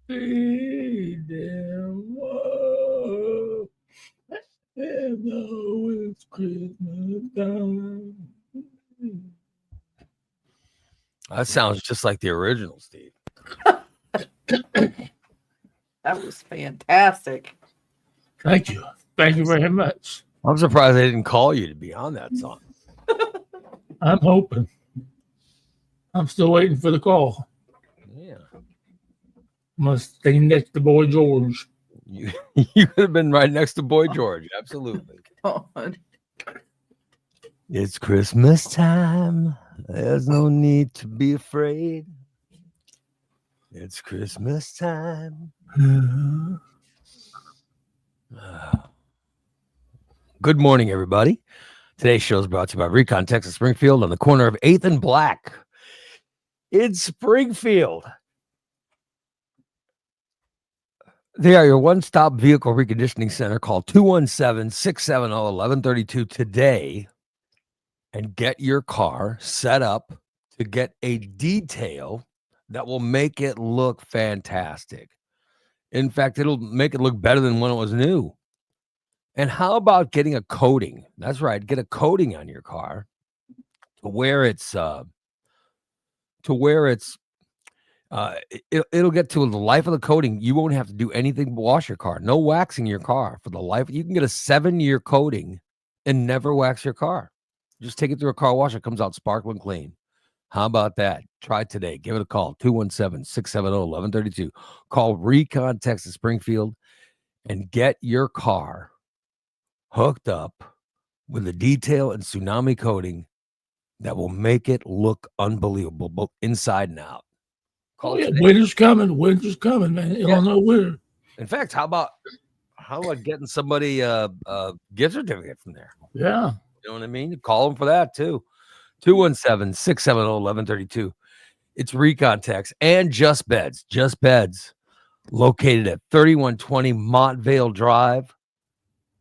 Whoa. Hello, it's Christmas time. That sounds just like the original, Steve. That was fantastic. Thank you. Thank you very much. I'm surprised they didn't call you to be on that song. I'm hoping. I'm still waiting for the call. Yeah. Must stay next to Boy George. You you could have been right next to Boy George. Absolutely. God. It's Christmas time. There's no need to be afraid. It's Christmas time. Good morning, everybody. Today's show is brought to you by Recon Texas Springfield on the corner of 8th and Black in Springfield. They are your one-stop vehicle reconditioning center. Call 217-670-1132 today and get your car set up to get a detail that will make it look fantastic. In fact, it'll make it look better than when it was new. And how about getting a coating? That's right. Get a coating on your car to where it'll get to the life of the coating. You won't have to do anything but wash your car. No waxing your car for the life. You can get a 7-year coating and never wax your car. Just take it through a car wash. It comes out sparkling clean. How about that? Try it today. Give it a call. 217-670-1132. Call Recon Texas Springfield and get your car hooked up with a detail and tsunami coating that will make it look unbelievable, both inside and out. Oh, yeah. Winter's coming. Winter's coming, man. You don't know winter. In fact, how about getting somebody a gift certificate from there? Yeah. You know what I mean? You call them for that too. 217-670-1132. It's Recon Tex and Just Beds. Just Beds, located at 3120 Montvale Drive.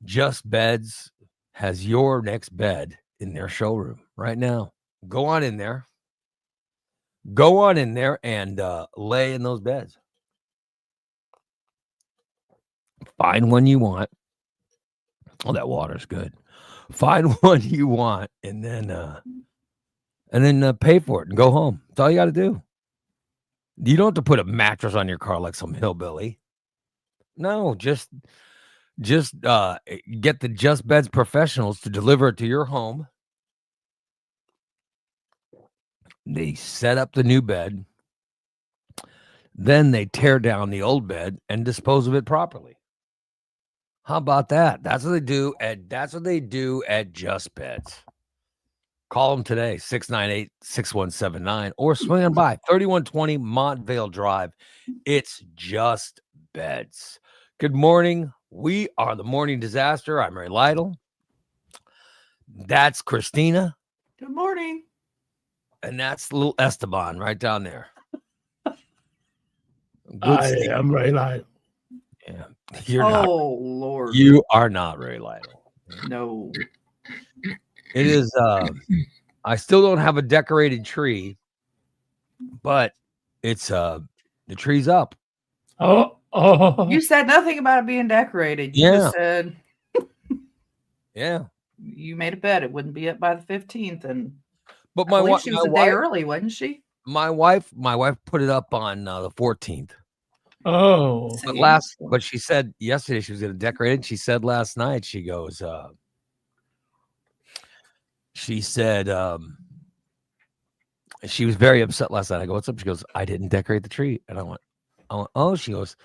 Just Beds has your next bed in their showroom right now. Go on in there. Go on in there and lay in those beds. Find one you want. Oh, that water's good. Find one you want and then pay for it and go home. That's all you got to do. You don't have to put a mattress on your car like some hillbilly. No, just get the Just Beds professionals to deliver it to your home. They set up the new bed. Then they tear down the old bed and dispose of it properly. How about that? That's what they do at Just Beds. Call them today, 698-6179, or swing on by 3120 Montvale Drive. It's Just Beds. Good morning. We are the Morning Disaster. I'm Ray Lytle. That's Christina. Good morning. And that's little Esteban right down there. I'm Ray Lytle. Yeah. You're Lord. You are not Ray Lytle. No. It is I still don't have a decorated tree, but it's the tree's up. Oh. You said nothing about it being decorated. You just said you made a bet it wouldn't be up by the 15th, and but I believe she was a day early, wasn't she? My wife put it up on the 14th. Oh, but she said yesterday she was going to decorate it. She said last night, she goes, she said she was very upset last night. I go, what's up? She goes, I didn't decorate the tree. And I went, oh, she goes,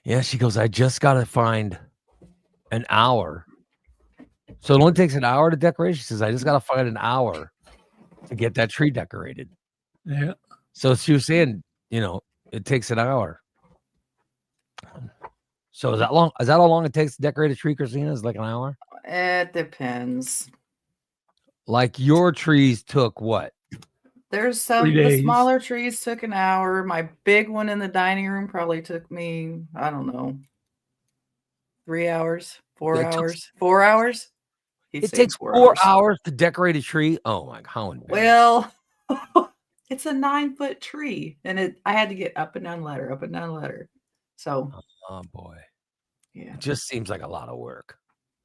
yeah. She goes, I just got to find an hour. So it only takes an hour to decorate. She says, I just got to find an hour to get that tree decorated. Yeah. So she was saying, it takes an hour. So is that long? Is that how long it takes to decorate a tree, Christina? Is like an hour? It depends. Like your trees took what? There's some, the smaller trees took an hour. My big one in the dining room probably took me, I don't know, 3 hours, 4 hours, 4 hours. It takes 4 hours to decorate a tree. Oh my, how embarrassing. Well, it's a 9-foot tree, and I had to get up and down ladder, up and down ladder. So, Oh boy, yeah. it just seems like a lot of work.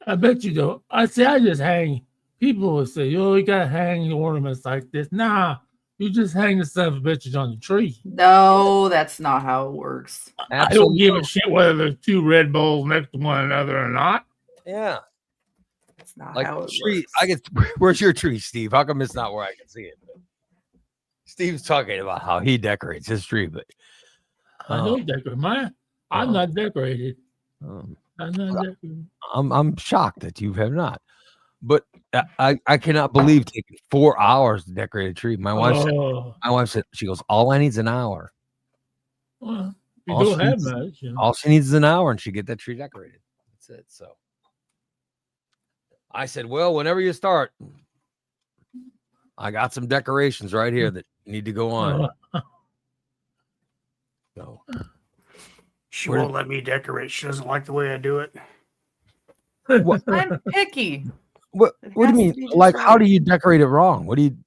I bet you don't. I just hang. People will say, "Oh, you gotta hang ornaments like this." Nah, you just hang the son of a bitches on the tree. No, that's not how it works. I don't give a shit whether there's 2 Red Bulls next to one another or not. Yeah. That's not Like how it tree, works. where's your tree, Steve? How come it's not where I can see it? Steve's talking about how he decorates his tree, but I don't decorate mine. I'm not decorated. I'm not decorated. I'm shocked that you have not. But I cannot believe taking 4 hours to decorate a tree. My wife said she goes, all I need is an hour. Well, you don't have much. You know. All she needs is an hour, and she get that tree decorated. That's it. So I said, well, whenever you start, I got some decorations right here that need to go on. So she won't let me decorate. She doesn't like the way I do it. What? I'm picky. What do you mean? Like, how do you decorate it wrong? What do you?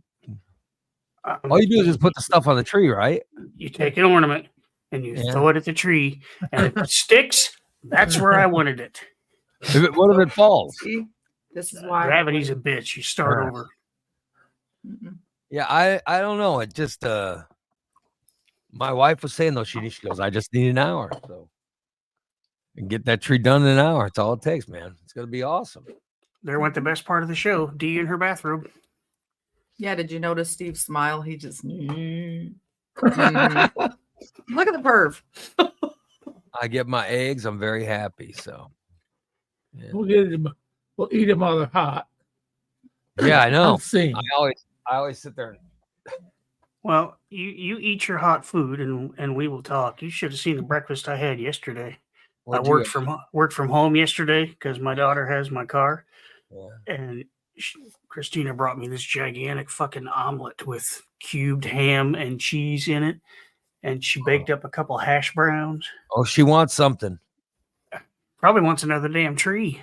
All you do is just put the stuff on the tree, right? You take an ornament and you throw it at the tree, and if it sticks, that's where I wanted it. What if it falls? See, this is why Gravity's a bitch. You start over. Yeah, I don't know. It just my wife was saying though, she goes, I just need an hour, so and get that tree done in an hour. It's all it takes, man. It's gonna be awesome. There went the best part of the show. Dee in her bathrobe. Yeah, did you notice Steve's smile? He just look at the perv. I get my eggs. I'm very happy. So yeah. We'll eat them while they're hot. Yeah, I know. I always sit there. Well, you eat your hot food and we will talk. You should have seen the breakfast I had yesterday. I worked from home yesterday because my daughter has my car, and Christina brought me this gigantic fucking omelet with cubed ham and cheese in it, and she baked up a couple hash browns. Oh, she wants something. Probably wants another damn tree.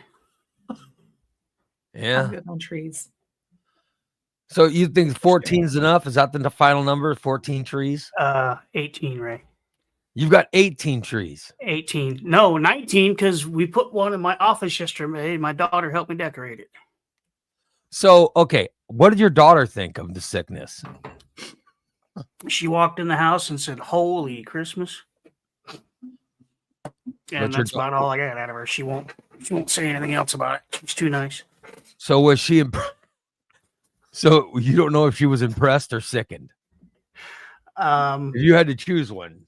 Yeah. I'm good on trees. So you think 14 is enough? Is that the final number? 14 trees? 18, Ray. You've got 18 trees. 18. No, 19, because we put one in my office yesterday. My daughter helped me decorate it. So, okay, what did your daughter think of the sickness? She walked in the house and said, "Holy Christmas." And that's about all I got out of her. She won't say anything else about it. She's too nice. So was she So you don't know if she was impressed or sickened? If you had to choose one.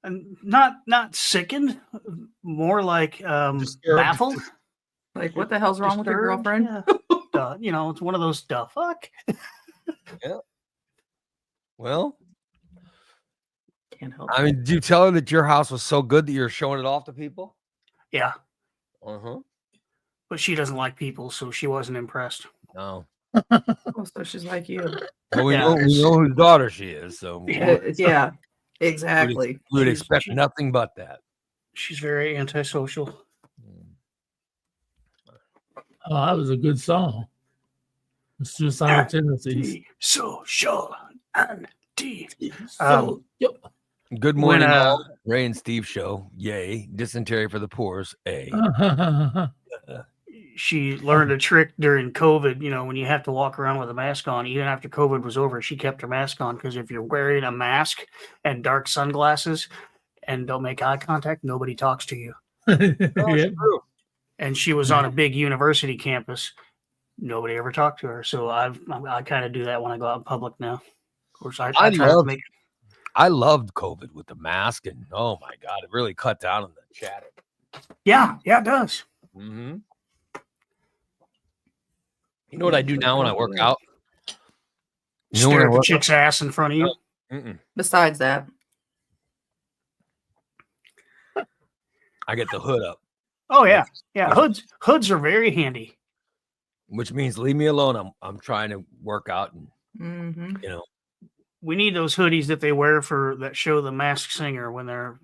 Not sickened, more like baffled. Like, what the hell's wrong with your girlfriend? Yeah. It's one of those fuck. Yeah. Well, can't help. I mean, did you tell her that your house was so good that you're showing it off to people? Yeah. Uh-huh. But she doesn't like people, so she wasn't impressed. No. So she's like you. Well, we know whose daughter she is, so yeah, exactly. We would expect nothing but that. She's very antisocial. Oh, that was a good song. Suicidal tendencies. Social and Good morning, all. Ray and Steve show. Yay. Dysentery for the poors. She learned a trick during COVID. When you have to walk around with a mask on, even after COVID was over, she kept her mask on because if you're wearing a mask and dark sunglasses and don't make eye contact, nobody talks to you. Yep. And she was on a big university campus. Nobody ever talked to her. So I kind of do that when I go out in public now. Of course, I try to make. I loved COVID with the mask, and oh my god, it really cut down on the chatting. Yeah, it does. Mm-hmm. You know what I do now when I work out? Stare at the chick's ass in front of you. Besides that, I get the hood up. Oh yeah. Hoods are very handy. Which means leave me alone. I'm trying to work out, and we need those hoodies that they wear that show the Masked Singer when they're,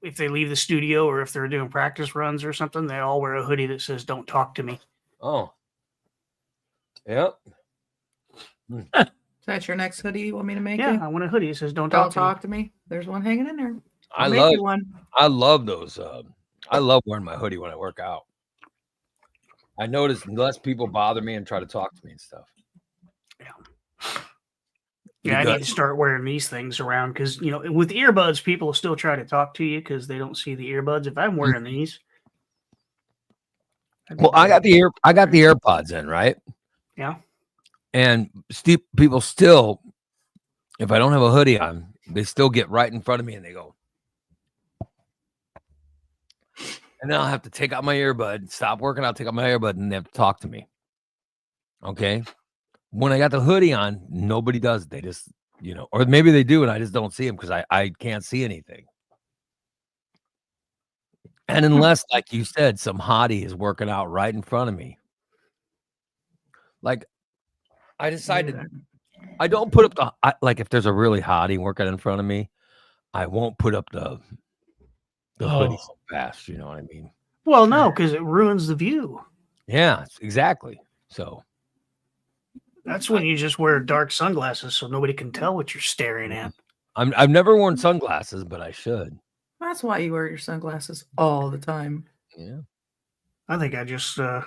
if they leave the studio or if they're doing practice runs or something, they all wear a hoodie that says "Don't talk to me." Oh, yep. that your next hoodie you want me to make Yeah, you? I want a hoodie. It says "Don't Don't talk to me." talk to me. There's one hanging in there. I I'll make you one. love those. I love wearing my hoodie when I work out. I notice less people bother me and try to talk to me and stuff. Yeah, I need to start wearing these things around because, you know, with earbuds, people still try to talk to you because they don't see the earbuds. If I'm wearing these, well, I got the AirPods in, right? Yeah. And people still, if I don't have a hoodie on, they still get right in front of me and they go. And then I'll have to take out my earbud, stop working out, take out my earbud, and they have to talk to me. Okay. When I got the hoodie on, nobody does. They just, you know, or maybe they do, and I just don't see them because I can't see anything. And unless, like you said, some hottie is working out right in front of me. Like, I decided I don't put up like if there's a really hottie working in front of me, I won't put up the hoodie so fast. You know what I mean? Well, no, because it ruins the view. Yeah, exactly. So that's when you just wear dark sunglasses so nobody can tell what you're staring at. I've never worn sunglasses, but I should. That's why you wear your sunglasses all the time. Yeah. I think I just got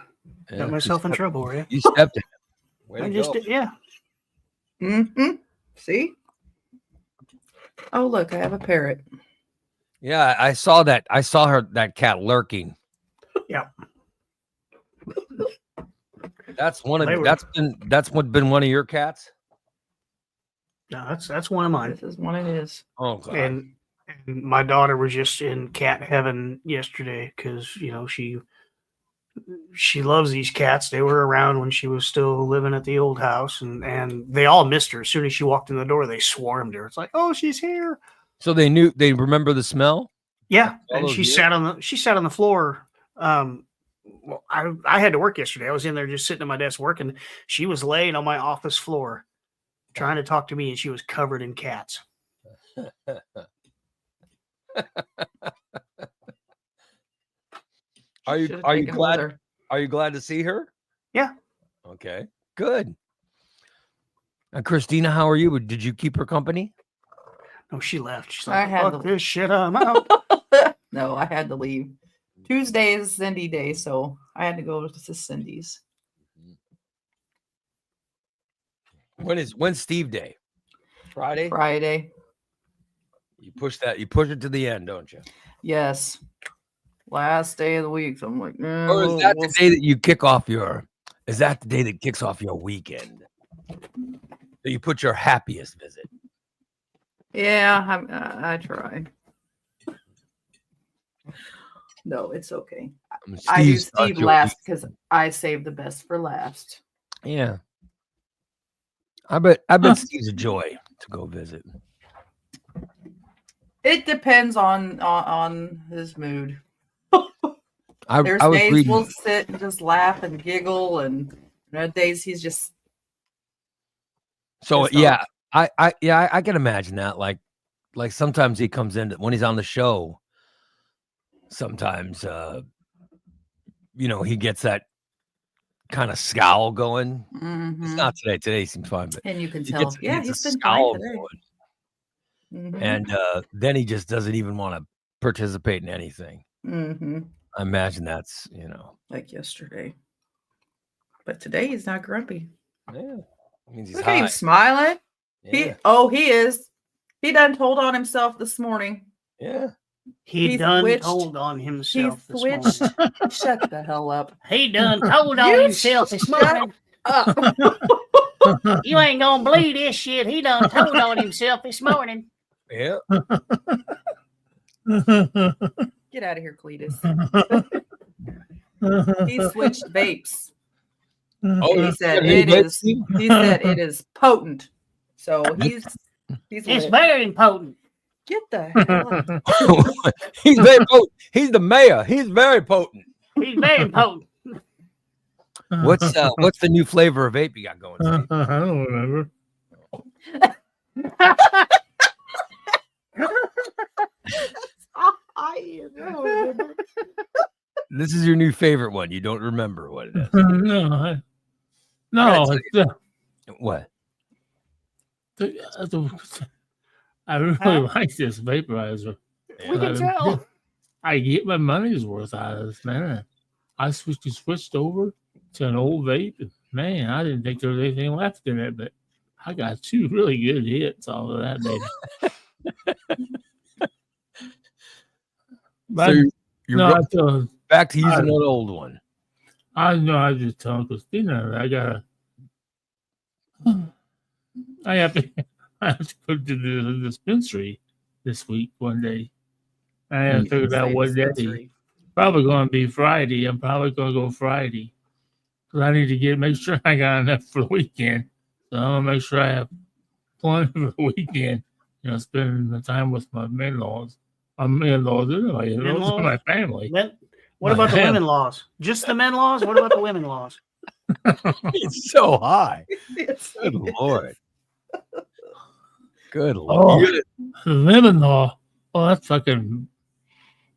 myself in trouble, right? You stepped in it. I just did, yeah. Mm-hmm. See? Oh, look, I have a parrot. Yeah, I saw that. I saw that cat lurking. Yeah. That's one of that's been one of your cats? No, that's one of mine. This is one of his. Oh, God. And my daughter was just in cat heaven yesterday because, you know, she loves these cats. They were around when she was still living at the old house, and they all missed her. As soon as she walked in the door, they swarmed her. It's like, oh, she's here. So they remember the smell? Yeah. And she sat on the floor. Well, I had to work yesterday. I was in there just sitting at my desk working. She was laying on my office floor trying to talk to me, and she was covered in cats. Are you glad? Are you glad to see her? Yeah. Okay. Good. And Christina, how are you? Did you keep her company? No, she left. She's like, fuck this shit, I'm out. No, I had to leave. Tuesday is Cindy Day, so I had to go to Cindy's. When's Steve Day? Friday? Friday. You push it to the end, don't you? Yes. Last day of the week. So I'm like, no. Or is that the day that you kick off is that the day that kicks off your weekend? That you put your happiest visit? Yeah, I try. No, it's okay. I do Steve last because I save the best for last. Yeah. I bet Steve's a joy to go visit. It depends on his mood. There's I was days reading, we'll sit and just laugh and giggle, and there are days he's just. So yeah, I can imagine that. Like sometimes he comes in when he's on the show. Sometimes, you know, he gets that kind of scowl going. Mm-hmm. It's not today. Today seems fine, but and you can tell. He's been scowl fine today. Going. Mm-hmm. And then he just doesn't even want to participate in anything. Mm-hmm. I imagine that's, you know, like yesterday. But today he's not grumpy. Yeah, it means he's Look at him smiling. Yeah. He is. He done told on himself this morning. Yeah. He done told on himself this morning. Shut the hell up. He done told on himself this morning. You ain't gonna believe this shit. He done told on himself this morning. Yeah. Get out of here, Cletus. He switched vapes. Oh, he said it is. He said it is potent. So it's very potent. Get the hell out. He's very potent. He's the mayor. He's very potent. He's very potent. What's the new flavor of vape you got going? I don't remember. This is your new favorite one. You don't remember what it is. No. What? I really like this vaporizer. We can tell. I get my money's worth out of this, man. I switched over to an old vape. Man, I didn't think there was anything left in it, but I got 2 really good hits off of that baby. But so you're back to using an old one. I know. I just told Christina I have to go to the dispensary this week one day. I have to figure out what day. Probably going to be Friday. I'm probably going to go Friday because I need to make sure I got enough for the weekend. So I'm gonna make sure I have plenty for the weekend. Spending the time with my in-laws. My in-laws, those are my family. What about the women laws? Just the men laws? What about the women laws? It's so high. Good Lord. Good Lord. The women law. Oh, that's fucking.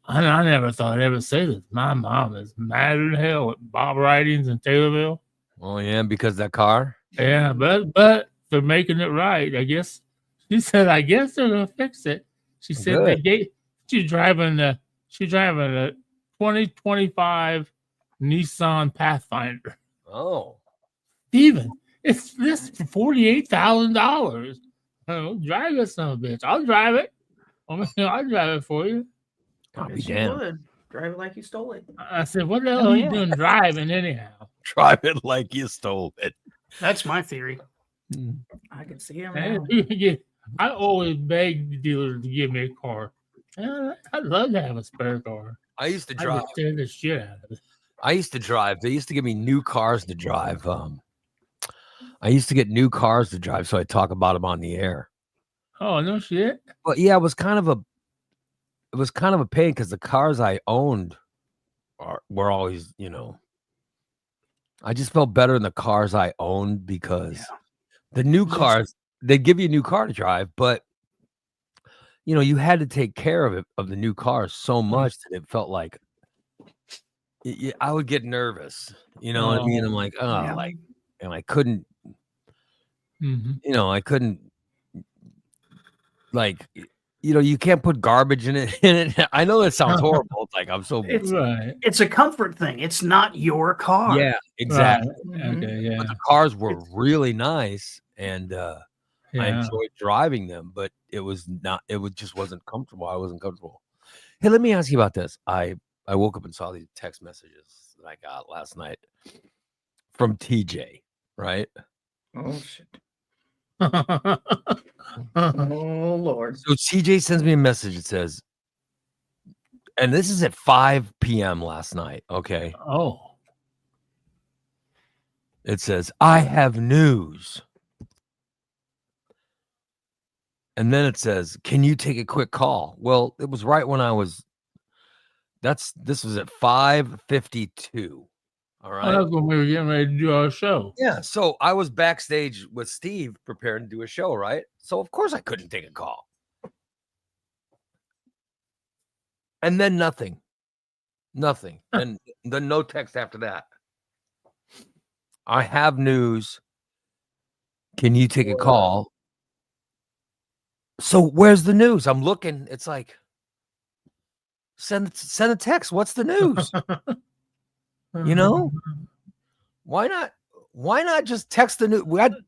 I never thought I'd ever say this. My mom is mad as hell at Bob Ridings in Taylorville. Oh yeah, because that car. Yeah, but they're making it right. I guess she said. I guess they're gonna fix it. She said she's driving a 2025 Nissan Pathfinder. Oh, Steven, it's this for $48,000. Drive it, son of a bitch. I'll drive it. I'll drive it for you. I'll be damned. Drive it like you stole it. I said, what the hell are you doing driving anyhow? Drive it like you stole it. That's my theory. I can see him now. I always beg the dealer to give me a car. I'd love to have a spare car. I used to drive. I tear the shit out of it. I used to drive. They used to give me new cars to drive. I used to get new cars to drive, so I talk about them on the air. Oh, no shit. But yeah, it was kind of a pain because the cars I owned were always, I just felt better in the cars I owned because the new cars, they give you a new car to drive, but you had to take care of the new cars so much that it felt like I would get nervous. You know what I mean? I'm like, and I couldn't, I couldn't, like, you can't put garbage in it. I know that sounds horrible. It's like it's a comfort thing. It's not your car. Yeah, exactly. Right. Okay, yeah. But the cars were really nice, and I enjoyed driving them. But it just wasn't comfortable. I wasn't comfortable. Hey, let me ask you about this. I woke up and saw these text messages that I got last night from TJ. Right? Oh shit. Oh Lord. So TJ sends me a message. It says, and this is at 5 p.m. last night. Okay. Oh. It says, I have news. And then it says, can you take a quick call? Well, it was right when this was at 5:52. All right. That's when we were getting ready to do our show. Yeah. So I was backstage with Steve preparing to do a show, right? So of course I couldn't take a call. And then nothing. And then no text after that. I have news. Can you take a call? So where's the news? I'm looking. It's like, send a text. What's the news? Why not just text the news?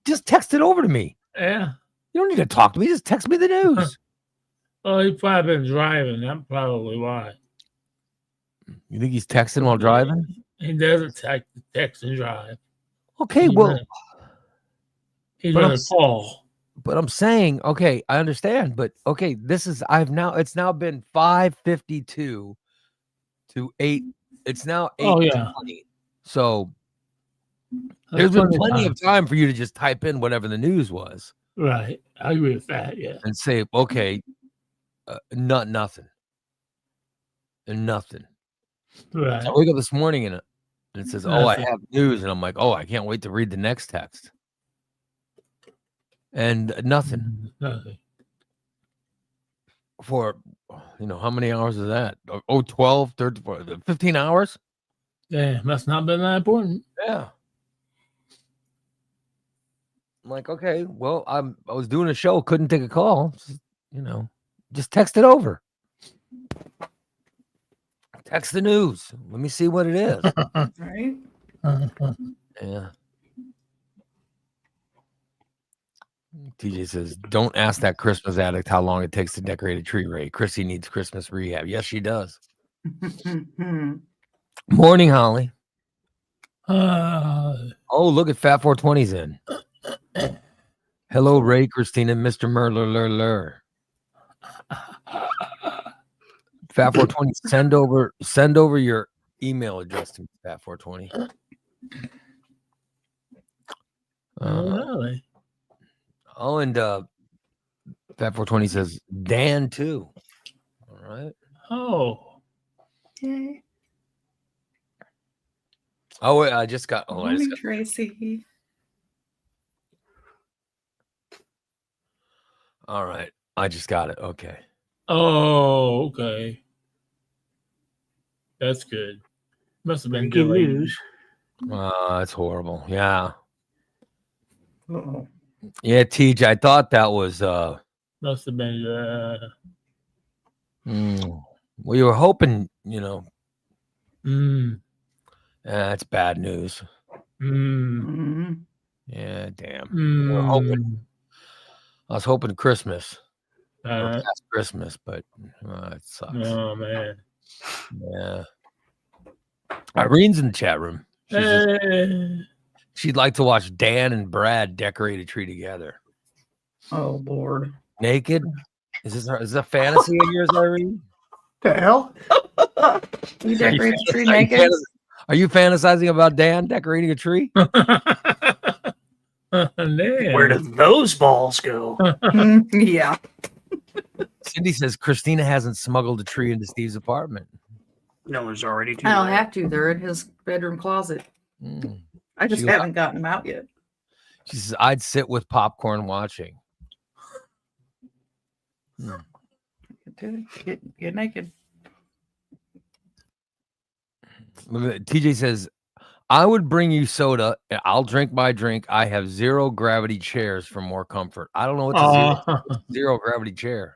Just text it over to me. Yeah. You don't need to talk to me. Just text me the news. Well, he's probably been driving. That's probably why. You think he's texting while driving? He doesn't text and drive. Okay, he's gonna call. But I'm saying, okay, I understand. But okay, it's now been 5:52 to 8. It's now 8:20. Oh, yeah. So there's been plenty of time for you to just type in whatever the news was. Right. I agree with that, yeah. And say, okay, nothing. And nothing. Right. So I wake up this morning and it says, oh, I have news. And I'm like, oh, I can't wait to read the next text. And nothing. Nothing. For, how many hours is that? 12, 13, 15 hours? Yeah, must not been that important. Yeah. I'm like, okay, well, I was doing a show, couldn't take a call. Just text it over. Text the news. Let me see what it is. Right? Yeah. TJ says, don't ask that Christmas addict how long it takes to decorate a tree, Ray. Chrissy needs Christmas rehab. Yes, she does. Morning, Holly. Oh, look at Fat 420's in. Hello, Ray, Christina, Mr. Merler. Fat 420, send over your email address to Fat 420. Really? Oh, and Fat 420 says Dan too. All right. Oh. Yay. Oh, wait, I just got. Tracy. All right, I just got it. Okay. Oh, okay. That's good. Must have been good delayed. news. That's horrible. Yeah. Uh-oh. Yeah, TJ, I thought that was. Must have been. We were hoping, that's bad news. Yeah, damn. I was hoping Christmas. Or past Christmas, but it sucks. Oh, man. Yeah. Irene's in the chat room. She'd like to watch Dan and Brad decorate a tree together. Oh, Lord. Naked? Is this a fantasy of yours, Irene? The hell? You decorate the tree naked? Are you fantasizing about Dan decorating a tree? Where did those balls go? Yeah. Cindy says Christina hasn't smuggled a tree into Steve's apartment. No, there's already two. I don't have to. They're in his bedroom closet. I just haven't gotten them out yet. She says, I'd sit with popcorn watching. Get naked. TJ says, I would bring you soda. I'll drink my drink. I have zero gravity chairs for more comfort. I don't know what's zero gravity chair.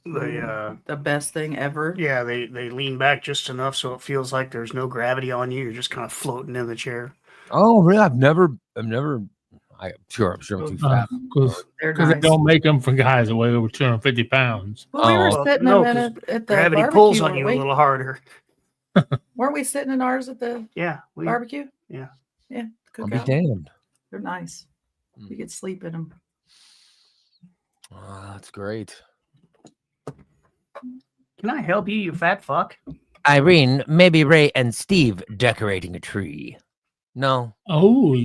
The best thing ever. Yeah, they lean back just enough so it feels like there's no gravity on you. You're just kind of floating in the chair. Oh, really? I'm sure I'm too fat. Because they don't make them for guys that weigh over 250 pounds. Well, we were sitting at the gravity barbecue, pulls on you a little harder. Weren't we sitting in ours at the barbecue? Yeah. Yeah. I'll be damned. They're nice. You could sleep in them. Oh, that's great. Can I help you, you fat fuck? Irene, maybe Ray and Steve decorating a tree. No. Oh.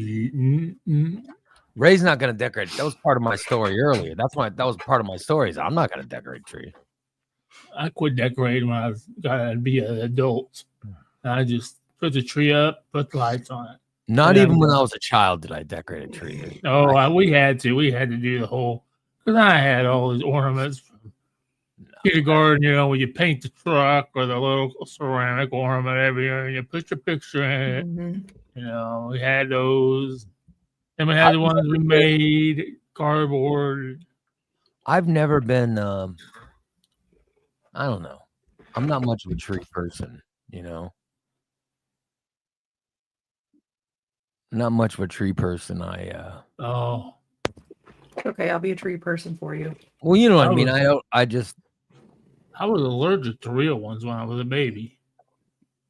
Ray's not going to decorate. That was part of my story earlier. That was part of my story. I'm not going to decorate a tree. I quit decorating when I got to be an adult. I just put the tree up, put the lights on it. Not even when I was a child did I decorate a tree. We had to. We had to do the whole, because I had all these ornaments from kindergarten, when you paint the truck or the little ceramic ornament every year, and you put your picture in it. We had those. And we had the ones we made, cardboard. I've never been, I don't know. I'm not much of a tree person, Not much of a tree person. Okay, I'll be a tree person for you. Well, you know what I mean. I was allergic to real ones when I was a baby.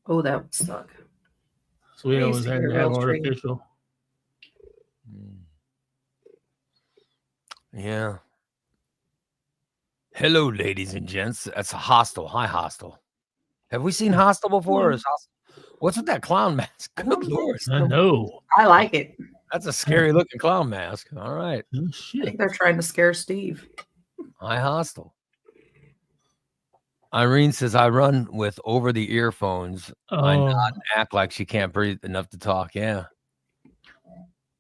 Oh, that would suck. So we always had to have artificial. Yeah. Hello, ladies and gents. That's a Hostel. Hi, Hostel. Have we seen Hostel before? Or what's with that clown mask? Good Lord. I know. I like it. That's a scary looking clown mask. All right. Oh, I think they're trying to scare Steve. Hi, Hostel. Irene says, I run with over the earphones. I nod and act like she can't breathe enough to talk. Yeah.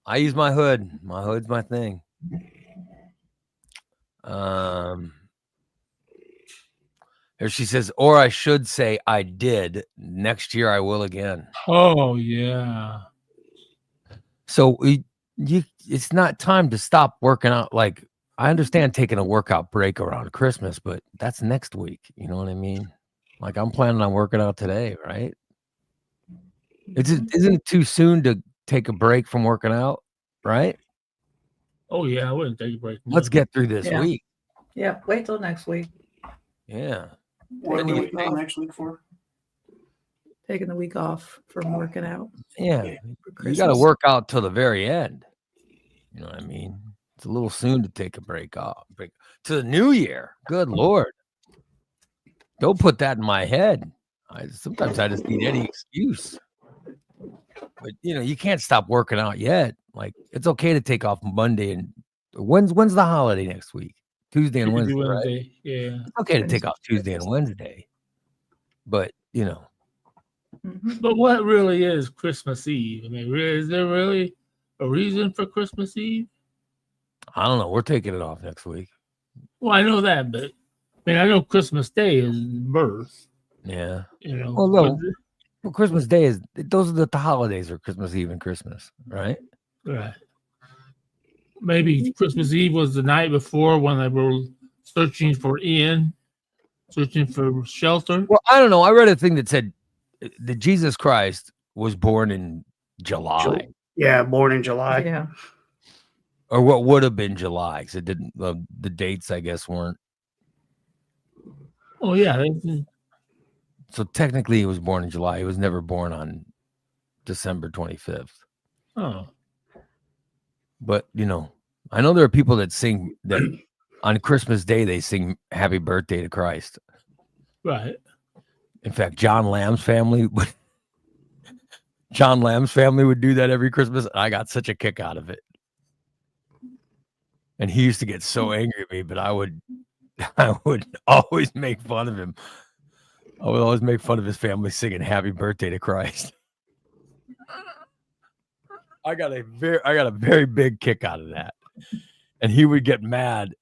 I use my hood. My hood's my thing. Here she says, or I should say I did. Next year I will again. Oh, yeah. So it's not time to stop working out. Like, I understand taking a workout break around Christmas, but that's next week. You know what I mean? Like, I'm planning on working out today, right? Isn't it too soon to take a break from working out, right? Oh yeah, I wouldn't take a break. Let's get through this Yeah. week. Yeah, wait till next week. Yeah. What are Taking we the waiting week till off. next week for? Taking the week off from working out. Yeah. for You got to Christmas. work out till the very end. You know what I mean? It's a little soon to take a break off. Break to the new year. Good Lord. Don't put that in my head. Sometimes I just need any excuse. But you can't stop working out yet. Like, it's okay to take off Monday and when's the holiday next week? Tuesday and Wednesday, right? Yeah. It's okay to take off Tuesday and Wednesday. But But what really is Christmas Eve? I mean, is there really a reason for Christmas Eve? I don't know. We're taking it off next week. Well, I know that, but I know Christmas Day is birth. Yeah. Well, Well, Christmas Day those are the holidays, are Christmas Eve and Christmas, right? Right. Maybe Christmas Eve was the night before when they were searching for shelter. Well, I don't know. I read a thing that said that Jesus Christ was born in July. Yeah, born in July. Yeah. Or what would have been July, because it didn't. The dates, I guess, weren't. Oh yeah. So technically, he was born in July. He was never born on December 25th. Oh. But I know there are people that sing that on Christmas Day they sing "Happy Birthday" to Christ. Right. In fact, John Lamb's family would do that every Christmas. And I got such a kick out of it. And he used to get so angry at me, but I would always make fun of him. I would always make fun of his family singing "Happy Birthday" to Christ. I got a very big kick out of that. And he would get mad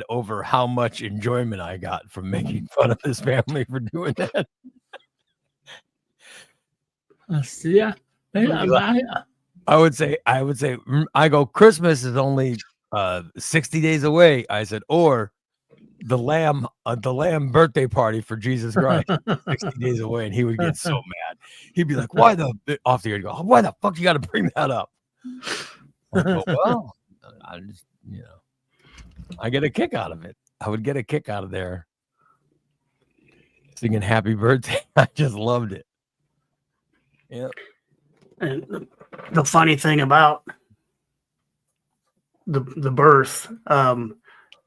over how much enjoyment I got from making fun of his family for doing that. Yeah. I would say, I go, Christmas is only 60 days away. I said, or the lamb birthday party for Jesus Christ, 60 days away. And he would get so mad. He'd be like, why the fuck you got to bring that up? I go, well, I just, I get a kick out of it. I would get a kick out of there singing "Happy Birthday." I just loved it. Yeah. And the funny thing about the birth,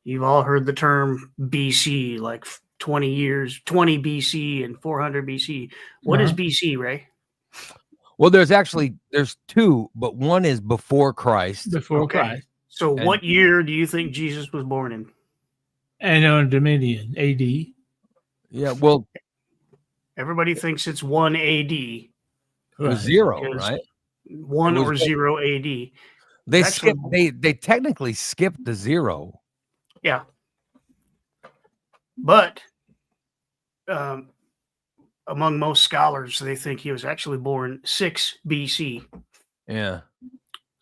you've all heard the term BC, like 20 BC and 400 BC. What is BC, Ray? Well, there's two, but one is before Christ. Before Christ. So what year do you think Jesus was born in? Anno Dominion, AD. Yeah, well, everybody thinks it's 1 AD. It was 0, right? 1 or 0 AD. They technically skipped the 0. Yeah. But among most scholars, they think he was actually born 6 BC. Yeah.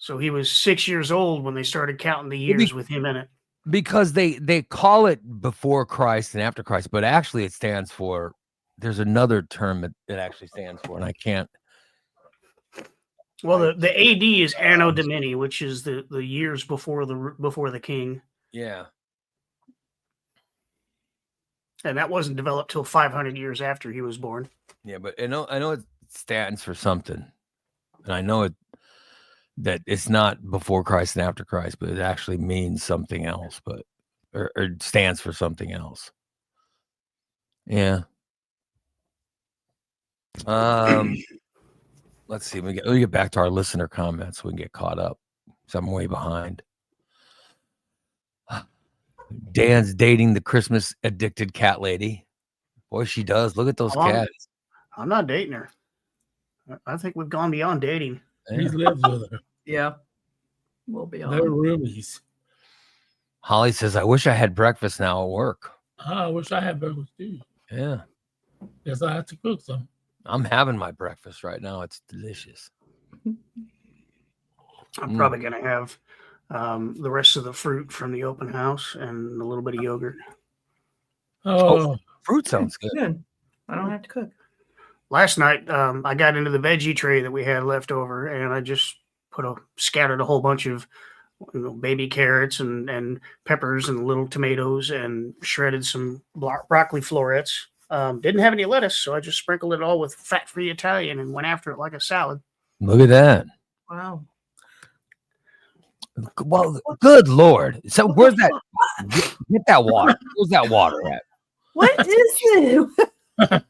So he was 6 years old when they started counting the years with him in it. Because they call it before Christ and after Christ, but actually it stands for, there's another term that it actually stands for, and I can't. Well, the AD is Anno Domini, which is the years before the king. Yeah. And that wasn't developed till 500 years after he was born. Yeah, but I know it stands for something, and I know that it's not before Christ and after Christ, but it actually means something else, or stands for something else. Yeah. Let's see. Let me get back to our listener comments so we can get caught up. So I'm way behind. Dan's dating the Christmas addicted cat lady. Boy, she does. Look at those cats. I'm not dating her. I think we've gone beyond dating. He lives with her. Yeah. We'll be on. They're roomies. Holly says, I wish I had breakfast now at work. I wish I had breakfast too. Yeah. Guess I have to cook some. I'm having my breakfast right now. It's delicious. I'm probably going to have the rest of the fruit from the open house and a little bit of yogurt. Oh, fruit sounds good. Good. I don't have to cook. Last night, I got into the veggie tray that we had left over, and I just scattered a whole bunch of baby carrots and peppers and little tomatoes and shredded some broccoli florets. Didn't have any lettuce, so I just sprinkled it all with fat-free Italian and went after it like a salad. Look at that. Wow. Well, good Lord. So where's that? Get that water. Where's that water at? What is it?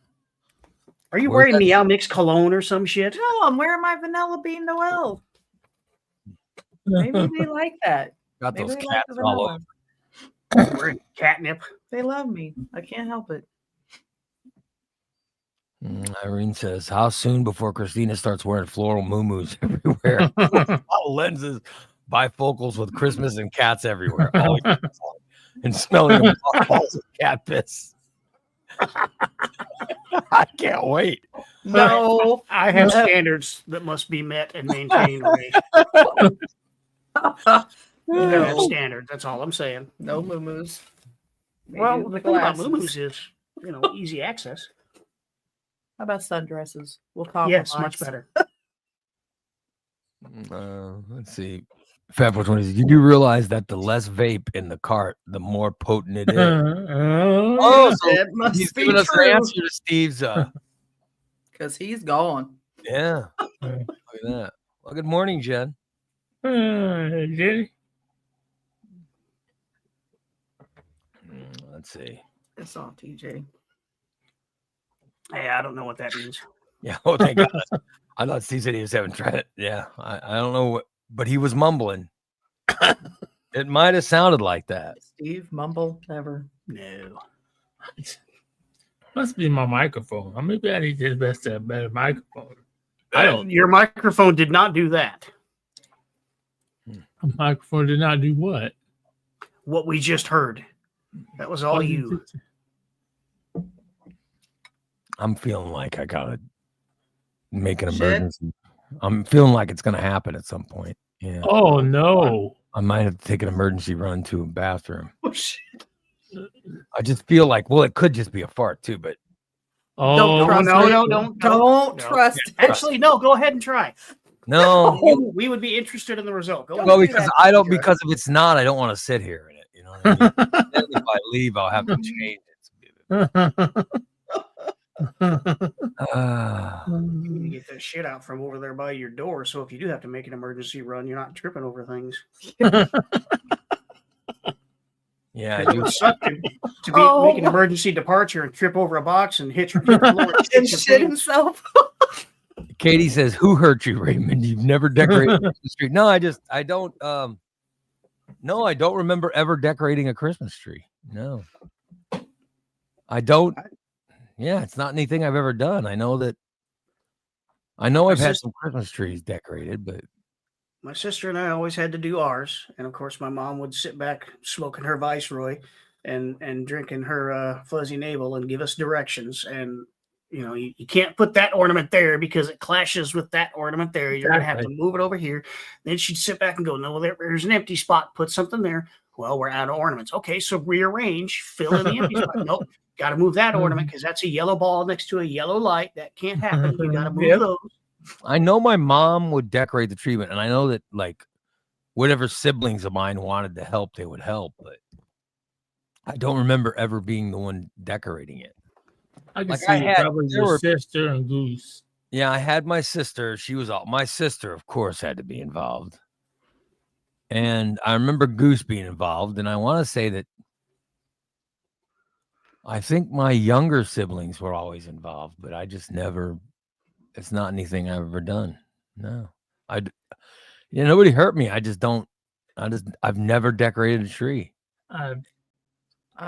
Are you wearing Meow Mix cologne or some shit? No, I'm wearing my Vanilla Bean Noel. Maybe they like that. Got Maybe those they cats like the all over. vanilla. Wearing catnip. They love me. I can't help it. Irene says, how soon before Christina starts wearing floral moo-moos everywhere? Lenses, bifocals with Christmas and cats everywhere. Always and smelling of balls of cat piss. I can't wait. No. I have standards that must be met and maintained. No standard. That's all I'm saying. No moo-moos. Well, the thing about moo-moos is, easy access. How about sundresses? We'll compromise. Yes, much better. Let's see. Fat 420, did you realize that the less vape in the cart, the more potent it is? So it must he's be giving us true. an answer to Steve's. Because he's gone. Yeah. Look at that. Well, good morning, Jen. Jenny? Let's see. It's all TJ. Hey, I don't know what that means. Yeah. Oh, thank God. I thought Steve said he was having tried it. Yeah. I don't know what, but he was mumbling. It might have sounded like that. Steve, mumble, never. No. Must be my microphone. Maybe I need to invest in a better microphone. Your microphone did not do that. A microphone did not do what? What we just heard. That was all you. I'm feeling like I gotta make an emergency. I'm feeling like it's gonna happen at some point. Yeah. Oh no. I might have to take an emergency run to a bathroom. Oh shit. I just feel like, well, it could just be a fart too, but Oh don't trust it. Actually, no, go ahead and try. no. We would be interested in the result. Go Well, ahead. because I don't, because if it's not, I don't want to sit here in it. You know what I mean? Then if I leave, I'll have to change it. You need to get that shit out from over there by your door. So if you do have to make an emergency run, you're not tripping over things. Yeah, It would suck to make an emergency departure and trip over a box and hit your floor and shit himself. Katie says, "Who hurt you, Raymond? You've never decorated the street." No, I don't. No, I don't remember ever decorating a Christmas tree. No, I don't. Yeah, it's not anything I've ever done. I know I've had some Christmas trees decorated, but my sister and I always had to do ours. And of course, my mom would sit back smoking her Viceroy and drinking her fuzzy navel and give us directions. And, you can't put that ornament there because it clashes with that ornament there. You're going to have to move it over here. Then she'd sit back and go, no, there's an empty spot. Put something there. Well, we're out of ornaments. Okay, so rearrange, fill in the empty spot. Nope. Got to move that ornament because that's a yellow ball next to a yellow light. That can't happen. You got to move those. I know my mom would decorate the tree, and I know that like whatever siblings of mine wanted to help, they would help, but I don't remember ever being the one decorating it. I can see probably your sister and Goose. Yeah, I had my sister. My sister, of course, had to be involved. And I remember Goose being involved, and I want to say that I think my younger siblings were always involved, but I just never, it's not anything I've ever done. No, nobody hurt me. I've never decorated a tree. I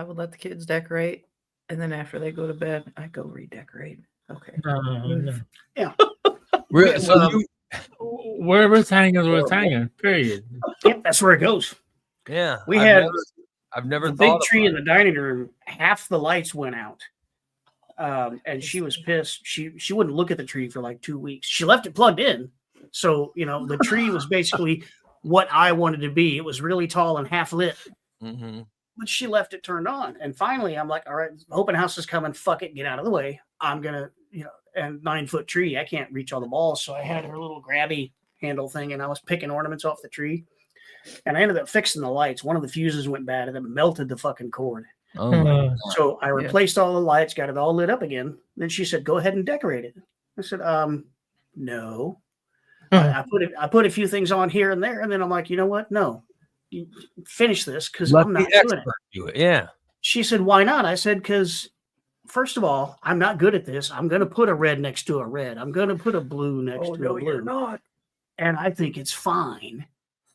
would let the kids decorate, and then after they go to bed, I go redecorate. Okay. No. Yeah. So wherever it's hanging, where it's hanging. Period. Yep, that's where it goes. Yeah. I've never the thought big tree in the dining room. Half the lights went out, and she was pissed. She wouldn't look at the tree for like 2 weeks. She left it plugged in, So, the tree was basically what I wanted to be. It was really tall and half lit. Mm-hmm. But she left it turned on. And finally, I'm like, all right, open house is coming. Fuck it. Get out of the way. I'm going to, and 9-foot tree, I can't reach all the balls. So I had her little grabby handle thing and I was picking ornaments off the tree. And I ended up fixing the lights. One of the fuses went bad and it melted the fucking cord. Oh my God. So I replaced all the lights, got it all lit up again. Then she said, go ahead and decorate it. I said, no. I put a few things on here and there. And then I'm like, you know what? No. You finish this because I'm not doing it. Yeah. She said, why not? I said, because first of all, I'm not good at this. I'm going to put a red next to a red. I'm going to put a blue next to a blue. You're not. And I think it's fine.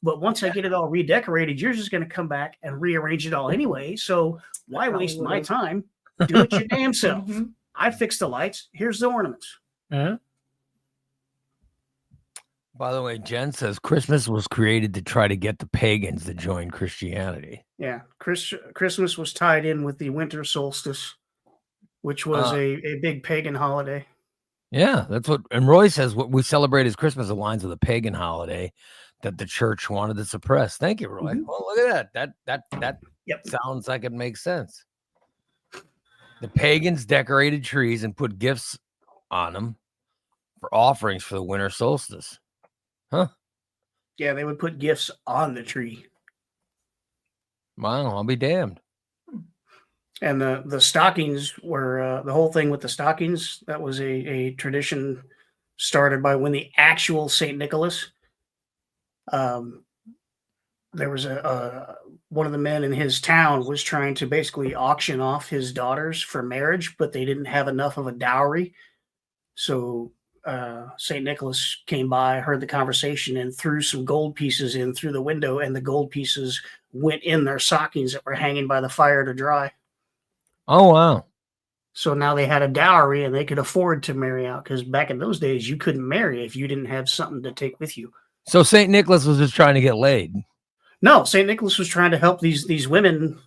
But once I get it all redecorated, you're just going to come back and rearrange it all anyway. So why waste my time? Do it your damn self. Mm-hmm. I fixed the lights. Here's the ornaments. Uh-huh. By the way, Jen says Christmas was created to try to get the pagans to join Christianity. Yeah. Christmas was tied in with the winter solstice, which was a big pagan holiday. Yeah, that's what. And Roy says what we celebrate as Christmas aligns with a pagan holiday that the church wanted to suppress. Thank you, Roy. Mm-hmm. Well, look at that. That sounds like it makes sense. The pagans decorated trees and put gifts on them for offerings for the winter solstice. Huh? Yeah, they would put gifts on the tree. Wow, I'll be damned. And the stockings were the whole thing with the stockings. That was a tradition started by when the actual St. Nicholas. There was one of the men in his town was trying to basically auction off his daughters for marriage, but they didn't have enough of a dowry. So St. Nicholas came by, heard the conversation, and threw some gold pieces in through the window, and the gold pieces went in their stockings that were hanging by the fire to dry. Oh, wow. So now they had a dowry and they could afford to marry out, because back in those days, you couldn't marry if you didn't have something to take with you. So St. Nicholas was just trying to get laid. No, St. Nicholas was trying to help these women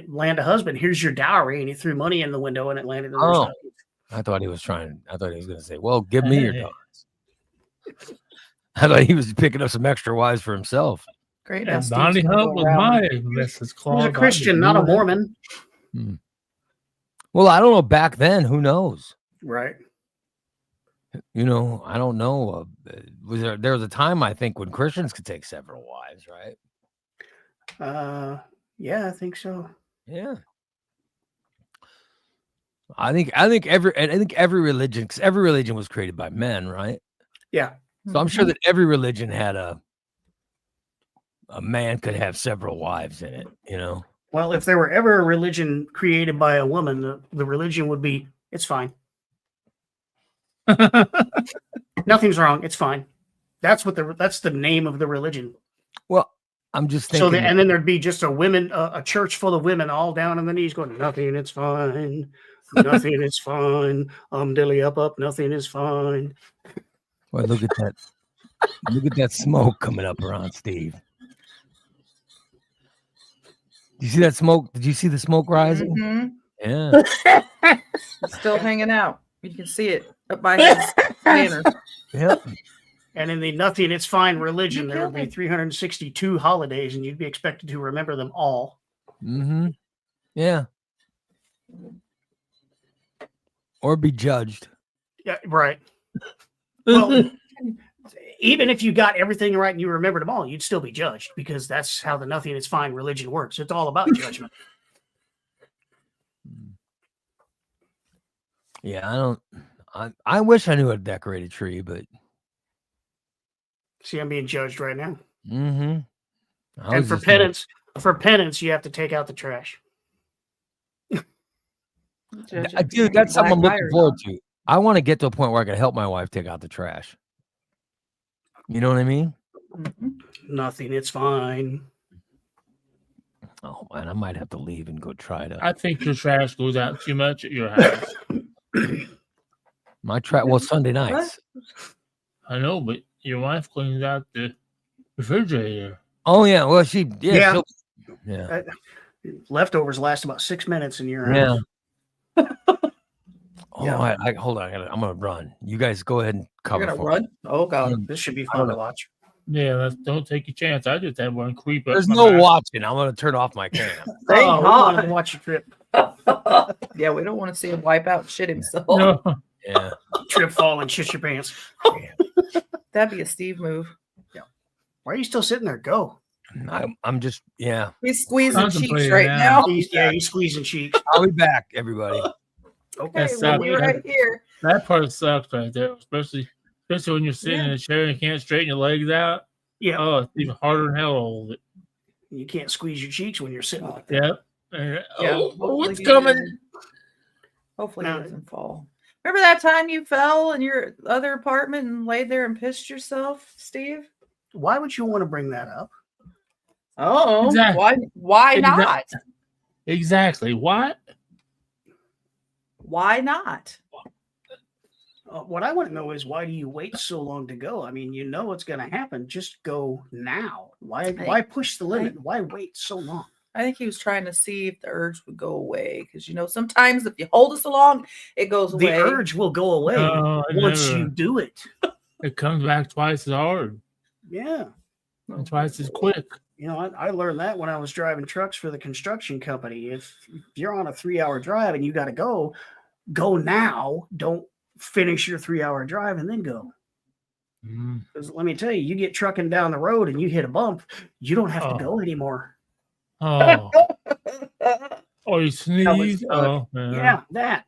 land a husband. Here's your dowry. And he threw money in the window and it landed in their stockings. I thought he was going to say, well, give me your daughters. I thought he was picking up some extra wives for himself. Great. Donnie Hump was my Mrs. Claus. He was a Christian, not a Mormon. Well, I don't know. Back then, who knows? Right. I don't know. There was a time, I think, when Christians could take several wives, right? Yeah, I think so. Yeah. I think every religion, because every religion was created by men, right? Yeah. So I'm sure that every religion had a man could have several wives in it, Well, if there were ever a religion created by a woman, the religion would be, it's fine. Nothing's wrong. It's fine. That's the name of the religion. Well, I'm just thinking. So, and then there'd be just a church full of women all down on the knees going, nothing, it's fine. Nothing is fine. Dilly up, nothing is fine. Well, look at that. Look at that smoke coming up around Steve. Did you see that smoke? Did you see the smoke rising? Mm-hmm. Yeah. Still hanging out. You can see it up by his banner. Yep. And in the nothing, it's fine religion, there would be 362 holidays, and you'd be expected to remember them all. Mm-hmm. Yeah. Or be judged. Yeah, right. Well, even if you got everything right and you remembered them all, you'd still be judged, because that's how the nothing is fine religion works. It's all about judgment. Yeah, I wish I knew how to decorate a tree, but see, I'm being judged right now. Mm-hmm. And for penance, you have to take out the trash. Dude, that's something I'm looking forward to. I want to get to a point where I can help my wife take out the trash. You know what I mean? Nothing. It's fine. Oh, man, I might have to leave and go try to. I think your trash goes out too much at your house. My trash, well, Sunday nights. I know, but your wife cleans out the refrigerator. Oh, yeah. Well, yeah. Leftovers last about 6 minutes in your house. Yeah. Hold on. I'm going to run. You guys go ahead and cover gonna for run? Oh God. This should be fun to watch. Yeah, don't take a chance. I just had one creep up. There's my no back. watching. I'm gonna turn off my cam. Thank We want to God. watch your trip. Yeah, we don't want to see him wipe out and shit himself. No. Yeah. Trip, fall, and shit your pants. That'd be a Steve move. Why are you still sitting there? Go. I'm just He's squeezing cheeks Contemplating right now. now. He's squeezing cheeks. I'll be back, everybody. Okay, That's we'll be up. right here. That part sucks right there, especially when you're sitting in a chair and can't straighten your legs out. Yeah. Oh, it's even harder than hell to hold it. You can't squeeze your cheeks when you're sitting like that. Yep. Yeah, What's he coming? Hopefully No. he doesn't fall. Remember that time you fell in your other apartment and laid there and pissed yourself, Steve? Why would you want to bring that up? Oh, Exactly. why not? Exactly. What? Why not? What I want to know is why do you wait so long to go? I mean, you know what's going to happen. Just go now. Why push the limit? Why wait so long? I think he was trying to see if the urge would go away because sometimes if you hold it so long, it goes The away. urge will go away once you do it. It comes back twice as hard Yeah. and twice as quick. You know, I learned that when I was driving trucks for the construction company. If you're on a 3-hour drive and you got to go now. Don't finish your 3-hour drive and then go. Because let me tell you, you get trucking down the road and you hit a bump, you don't have to go anymore. Oh. Or you sneeze. Oh, man. Yeah, that.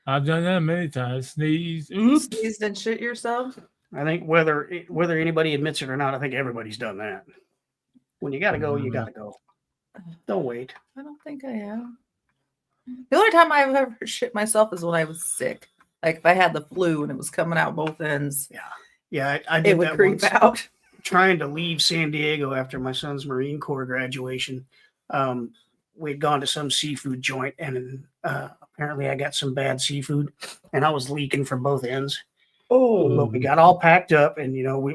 I've done that many times. Sneeze. Oops. Sneezed and shit yourself? I think whether anybody admits it or not, I think everybody's done that. When you got to go, you got to go. Don't wait. I don't think I have. The only time I've ever shit myself is when I was sick. Like if I had the flu and it was coming out both ends. Yeah, I did it would that creep once. out. Trying to leave San Diego after my son's Marine Corps graduation. We'd gone to some seafood joint, and apparently I got some bad seafood, and I was leaking from both ends. Oh, But we got all packed up, and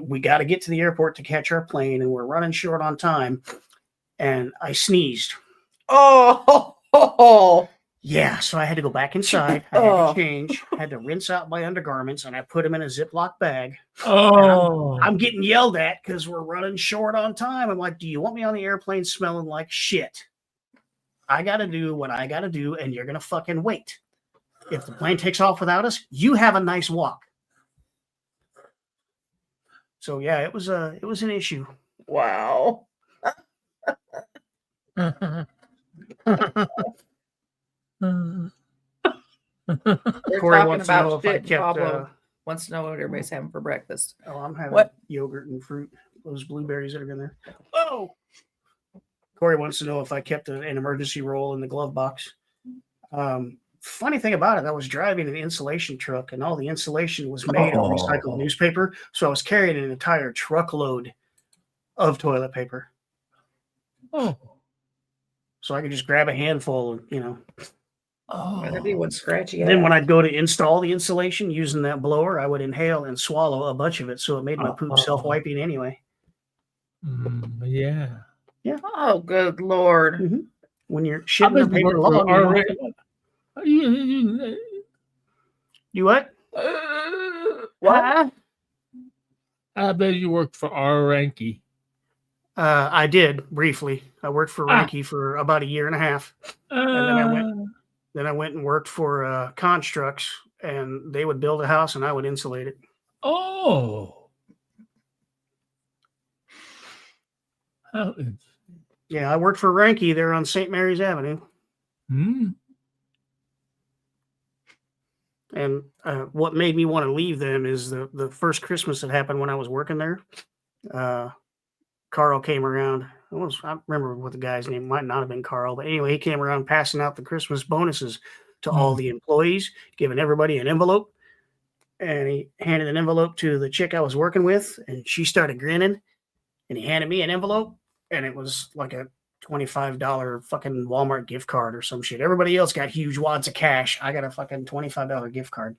we got to get to the airport to catch our plane, and we're running short on time. And I sneezed. Oh. Yeah, so I had to go back inside. I had to change, had to rinse out my undergarments, and I put them in a Ziploc bag. Oh. I'm getting yelled at because we're running short on time. I'm like, do you want me on the airplane smelling like shit? I got to do what I got to do, and you're going to fucking wait. If the plane takes off without us, you have a nice walk. So, yeah, it was an issue. Wow. Corey Corey wants to know if I kept. Pablo wants to know what everybody's having for breakfast. Oh, I'm having What? yogurt and fruit. Those blueberries that are in there. Oh. Corey wants to know if I kept an emergency roll in the glove box. Funny thing about it, I was driving an insulation truck, and all the insulation was made of recycled newspaper. So I was carrying an entire truckload of toilet paper. Oh. So I could just grab a handful, Oh, that'd be one scratchy. Then when I'd go to install the insulation using that blower, I would inhale and swallow a bunch of it. So it made my poop self-wiping anyway. Yeah. Yeah. Oh, good Lord. Mm-hmm. When you're shitting the paper long, you what? What? I bet you worked for R. Ranky. I did briefly. I worked for Ranky for about a year and a half. And then I went and worked for Constructs, and they would build a house and I would insulate it. Oh. Yeah, I worked for Ranky there on St. Mary's Avenue. And what made me want to leave them is the first Christmas that happened when I was working there. Carl came around. I remember what the guy's name might not have been Carl, but anyway, he came around passing out the Christmas bonuses to all the employees, giving everybody an envelope. And he handed an envelope to the chick I was working with, and she started grinning. And he handed me an envelope, and it was like a $25 fucking Walmart gift card or some shit. Everybody else got huge wads of cash. I got a fucking $25 gift card.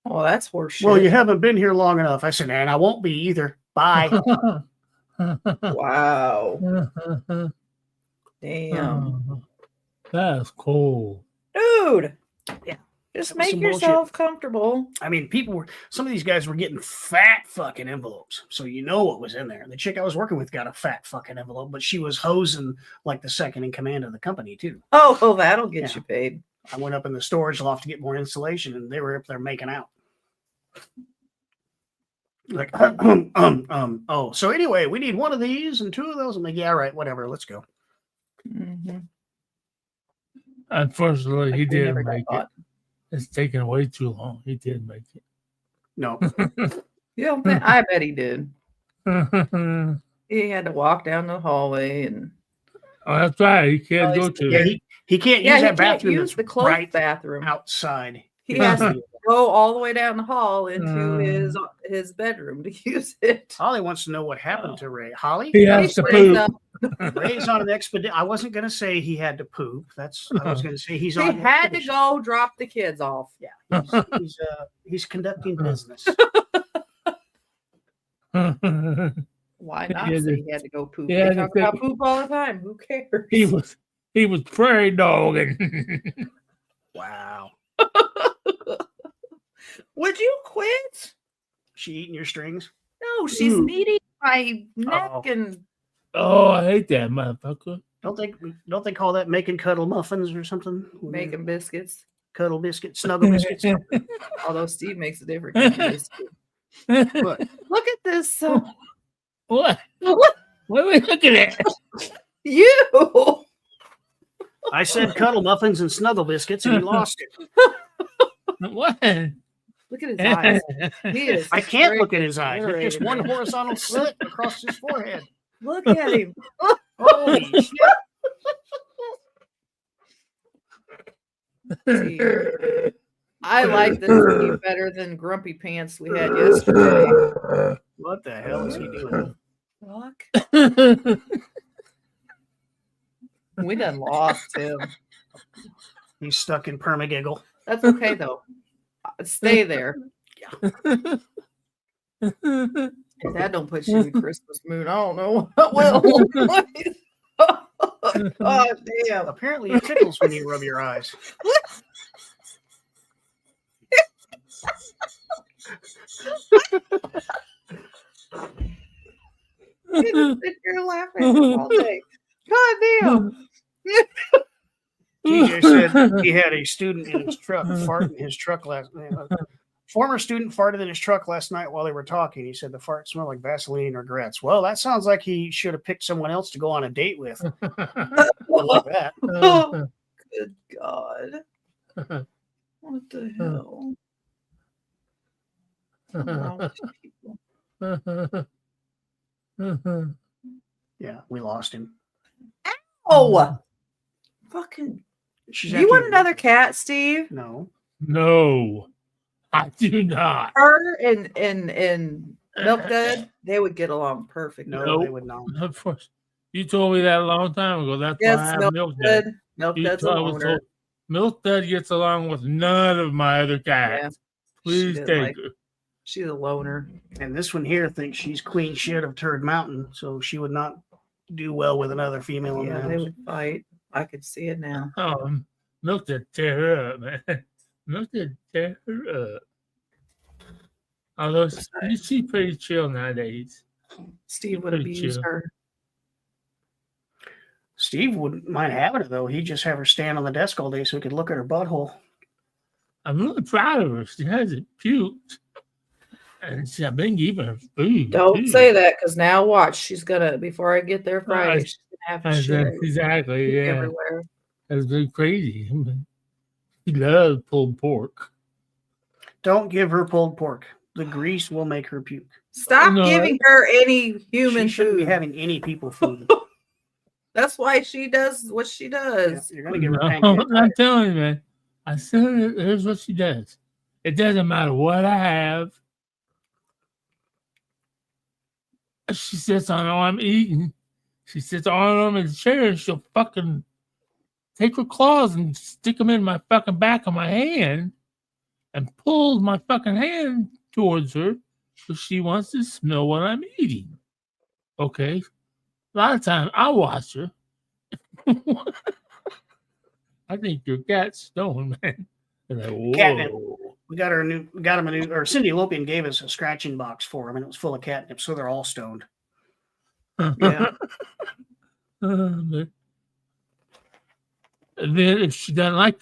Oh, that's horseshit. Well, you haven't been here long enough. I said, and I won't be either. Bye. Wow. Damn. That's cool. Dude. Yeah. Just make yourself comfortable. I mean, some of these guys were getting fat fucking envelopes. So you know what was in there. The chick I was working with got a fat fucking envelope, but she was hosing like the second in command of the company too. Oh, that'll get you paid. I went up in the storage loft to get more insulation and they were up there making out. Like, oh, so anyway, we need one of these and two of those. I'm like, yeah, right, whatever, let's go. Mm-hmm. Unfortunately, he didn't make it. It's taken way too long. He didn't make it. No. Yeah, I bet he did. He had to walk down the hallway and. Oh, that's right. He can't go to. Yeah, he can't use that bathroom. Use the closed bathroom outside. He has to go all the way down the hall into his bedroom to use it. Holly wants to know what happened to Ray. Holly? He has to poop. Ray's on an expedition. I wasn't going to say he had to poop. I was going to say he had to go drop the kids off. Yeah, he's conducting business. Why not say he had to go poop? They talk about poop all the time. Who cares? He was prairie dogging. Wow. Would you quit? She eating your strings? No, she's kneading my neck and. Oh, I hate that motherfucker. Don't they call that making cuddle muffins or something? Making biscuits. Cuddle biscuits, snuggle biscuits. Although Steve makes a different kind of biscuit. Look at this. What are we looking at? You. I said cuddle muffins and snuggle biscuits, and he lost it. What? Look at his eyes. I can't look at his eyes. There's just one horizontal slit across his forehead. Look at him. Holy shit. I like this Steve better than Grumpy Pants we had yesterday. What the hell is he doing? Look. We done lost him. He's stuck in permagiggle. That's okay though. Stay there. Yeah. If that don't put you in the Christmas mood, I don't know what will. Oh damn! Apparently it tickles when you rub your eyes. You're laughing all day. God damn! TJ said he had a student in his truck fart in his truck last night. Former student farted in his truck last night while they were talking. He said the fart smelled like Vaseline and regrets. Well, that sounds like he should have picked someone else to go on a date with. Like that. Oh, good God. What the hell? Yeah, we lost him. Oh, fucking. You want another cat, Steve? No. No, I do not. Her and Milk Dud, they would get along perfect. No, they would not. Of course. You told me that a long time ago. That's why I have Milk Dud. Milk Dud's a loner. Milk Dud gets along with none of my other cats. Yeah, please take her. She's a loner. And this one here thinks she's queen shit of Turd Mountain, so she would not do well with another female in the house. They would fight. I could see it now. Oh, Milk Dud tear her up, man. Milk Dud tear her up. Although she's pretty chill nowadays. Steve would abuse her. Steve wouldn't mind having her, though. He'd just have her stand on the desk all day so he could look at her butthole. I'm really proud of her. She hasn't puked. And I've been giving her food. Don't say that, because now watch. She's going to, before I get there Friday, she's going to have shit. Exactly, yeah. Everywhere. That's been crazy. She loves pulled pork. Don't give her pulled pork. The grease will make her puke. Stop giving her any human she shouldn't food. Be having any people food. That's why she does what she does. Yeah, you're gonna give her pancakes. I'm telling you, man. I said, here's what she does. It doesn't matter what I have. She sits on all I'm eating. She sits on them in the chair and she'll fucking take her claws and stick them in my fucking back of my hand and pull my fucking hand towards her because she wants to smell what I'm eating. Okay. A lot of times I watch her. I think your cat's stoned, man. Like, Catnip. whoa. We got him a new, or Cindy Lopian gave us a scratching box for him, and it was full of catnip, so they're all stoned. Yeah. And then if she don't like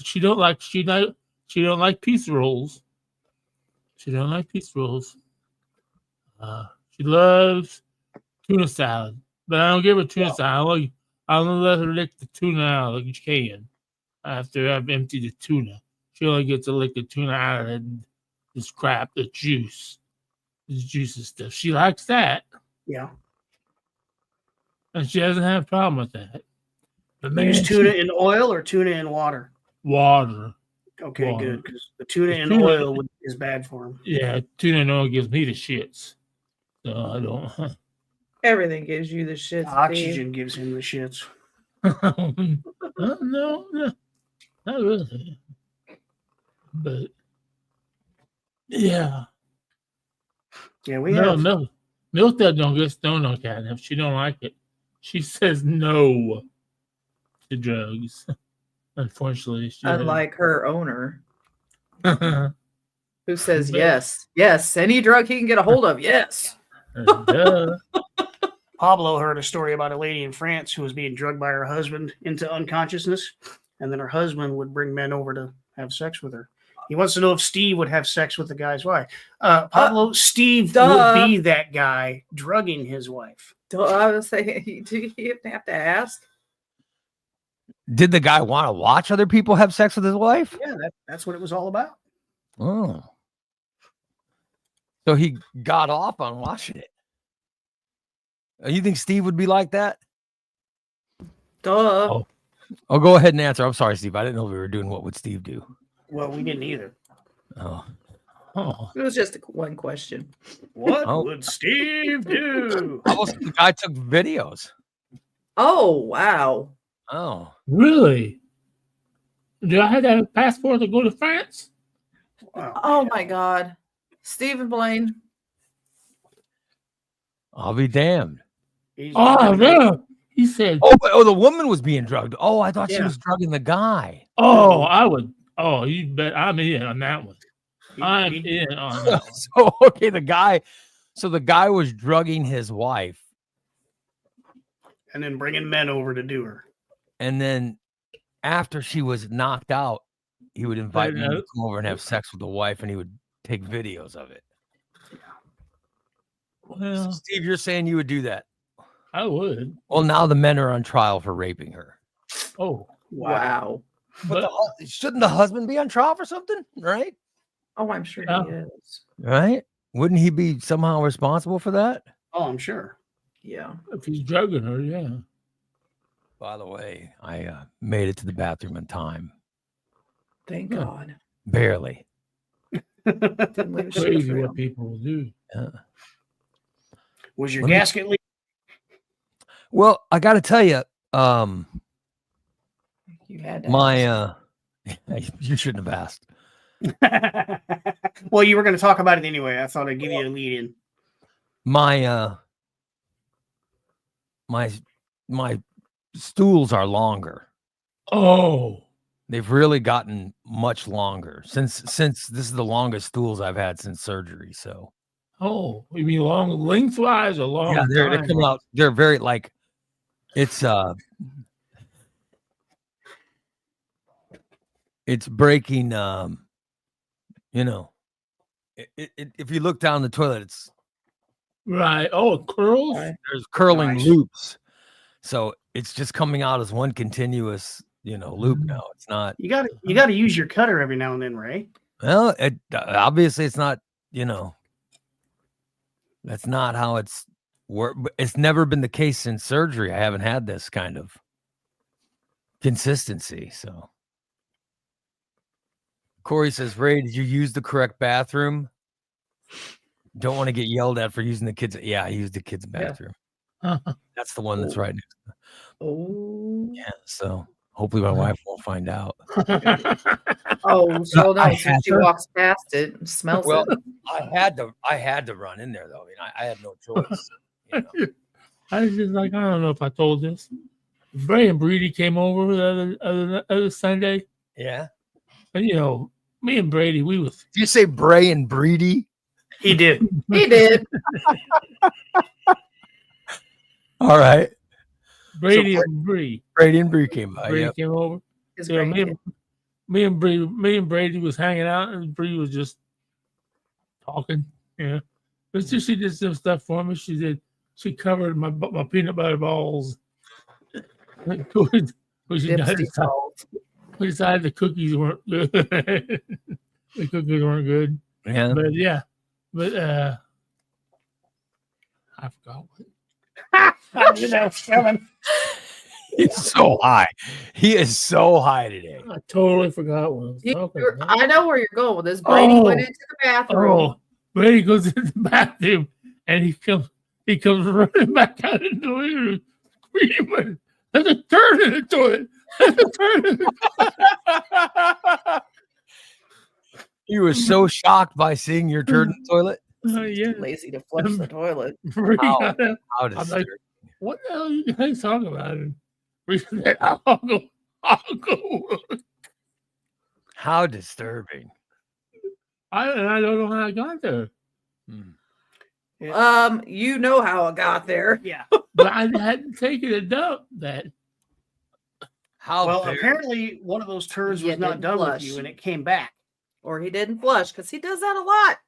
pizza rolls. She don't like pizza rolls. She loves tuna salad, but I don't give her tuna salad. I only let her lick the tuna out of each can after I've emptied the tuna. She only gets to lick the tuna out of this crap, the juice, this juicy stuff. She likes that. Yeah. And she doesn't have a problem with that. But man, use tuna in oil or tuna in water? Water. Okay, Water. good, because the tuna in oil is bad for him. Yeah, tuna in oil gives me the shits. So I don't. Everything gives you the shits. Oxygen gives him the shits. No, not really. But yeah. Yeah, we have. Milk that don't get stoned on catnip. She don't like it. She says no to drugs. Unfortunately, she unlike her owner, who says But- yes, any drug he can get a hold of, yes. Duh. Pablo heard a story about a lady in France who was being drugged by her husband into unconsciousness, and then her husband would bring men over to have sex with her. He wants to know if Steve would have sex with the guy's wife. Pablo, Steve would be that guy drugging his wife. I was saying, do you have to ask? Did the guy want to watch other people have sex with his wife? Yeah, that's what it was all about. Oh. So he got off on watching it. You think Steve would be like that? Duh. Oh, go ahead and answer. I'm sorry, Steve. I didn't know we were doing what would Steve do. Well, we didn't either. Oh. It was just one question. What would Steve do? Almost the guy took videos. Oh, wow. Oh. Really? Do I have to have a passport to go to France? Oh my God. Stephen Blaine. I'll be damned. Oh, no. He said, Oh, the woman was being drugged. Oh, I thought she Yeah. was drugging the guy. oh, I would. Oh, you bet. I'm in on that one. I'm in on that one. So, okay, the guy was drugging his wife. And then bringing men over to do her. And then after she was knocked out, he would invite me to come over and have sex with the wife, and he would take videos of it. Well, Steve, you're saying you would do that? I would. Well, now the men are on trial for raping her. Oh, Wow. But shouldn't the husband be on trial for something, right? Oh, I'm sure Yeah. he is. Right? Wouldn't he be somehow responsible for that? Oh, I'm sure. Yeah. if he's drugging her, yeah. By the way, I made it to the bathroom in time. Thank Yeah. God. Barely. Didn't leave a shit Crazy for what him. people will do. Was your Let me- gasket leak? Well, I got to tell you, You had to my you shouldn't have asked. Well, you were going to talk about it anyway. I thought I'd give you a lead in. My my stools are longer. Oh, They've really gotten much longer since this is the longest stools I've had since surgery. So oh, you mean long lengthwise or long? yeah, they're time? coming out. They're very like it's breaking. You know, if you look down the toilet, it's Right. Oh, it curls. Right. there's curling Nice. loops. So it's just coming out as one continuous, loop now. It's not. You got to use your cutter every now and then, Ray. Well, obviously it's not. That's not how it's work. It's never been the case since surgery. I haven't had this kind of consistency. So Corey says, Ray, did you use the correct bathroom? Don't want to get yelled at for using the kids. Yeah, I used the kids' bathroom. That's the one that's right next to Oh. Yeah. So hopefully my wife won't find out. Oh, so I no. So had she her. walks past it and smells Well, it. I had to run in there though. I mean, I had no choice. I was just like, I don't know if I told this. Bray and Breedy came over the other Sunday. Yeah. And, me and Brady, we was. Did you say Bray and Breedy? He did. He did. All right. Brady and Bree. Brady and Bree came by. Brady Yep. came over. His So me grandkid. and Brady was hanging out, and Bree was just talking. Yeah, but she did some stuff for me. She covered my peanut butter balls. We decided the cookies weren't good. The cookies weren't good. Yeah. But yeah, but I forgot what. I knew that was coming. He's so high. He is so high today. I totally forgot what I was talking about. I know where you're going with this. Brady went into the bathroom. Oh, Brady goes into the bathroom and he comes running back out into the living room, screaming, "There's a turd in the toilet! There's a turd in the He was so shocked by seeing your turd in the toilet. yeah. Lazy to flush the toilet. How I'm disturbing. like, what the hell are you guys talking about? And Brady said, I'll go. How disturbing. I don't know how I got there. You know how it got there. Yeah. But I hadn't taken a dump that. Well, apparently one of those turds was not done with you and it came back. Or he didn't flush because he does that a lot.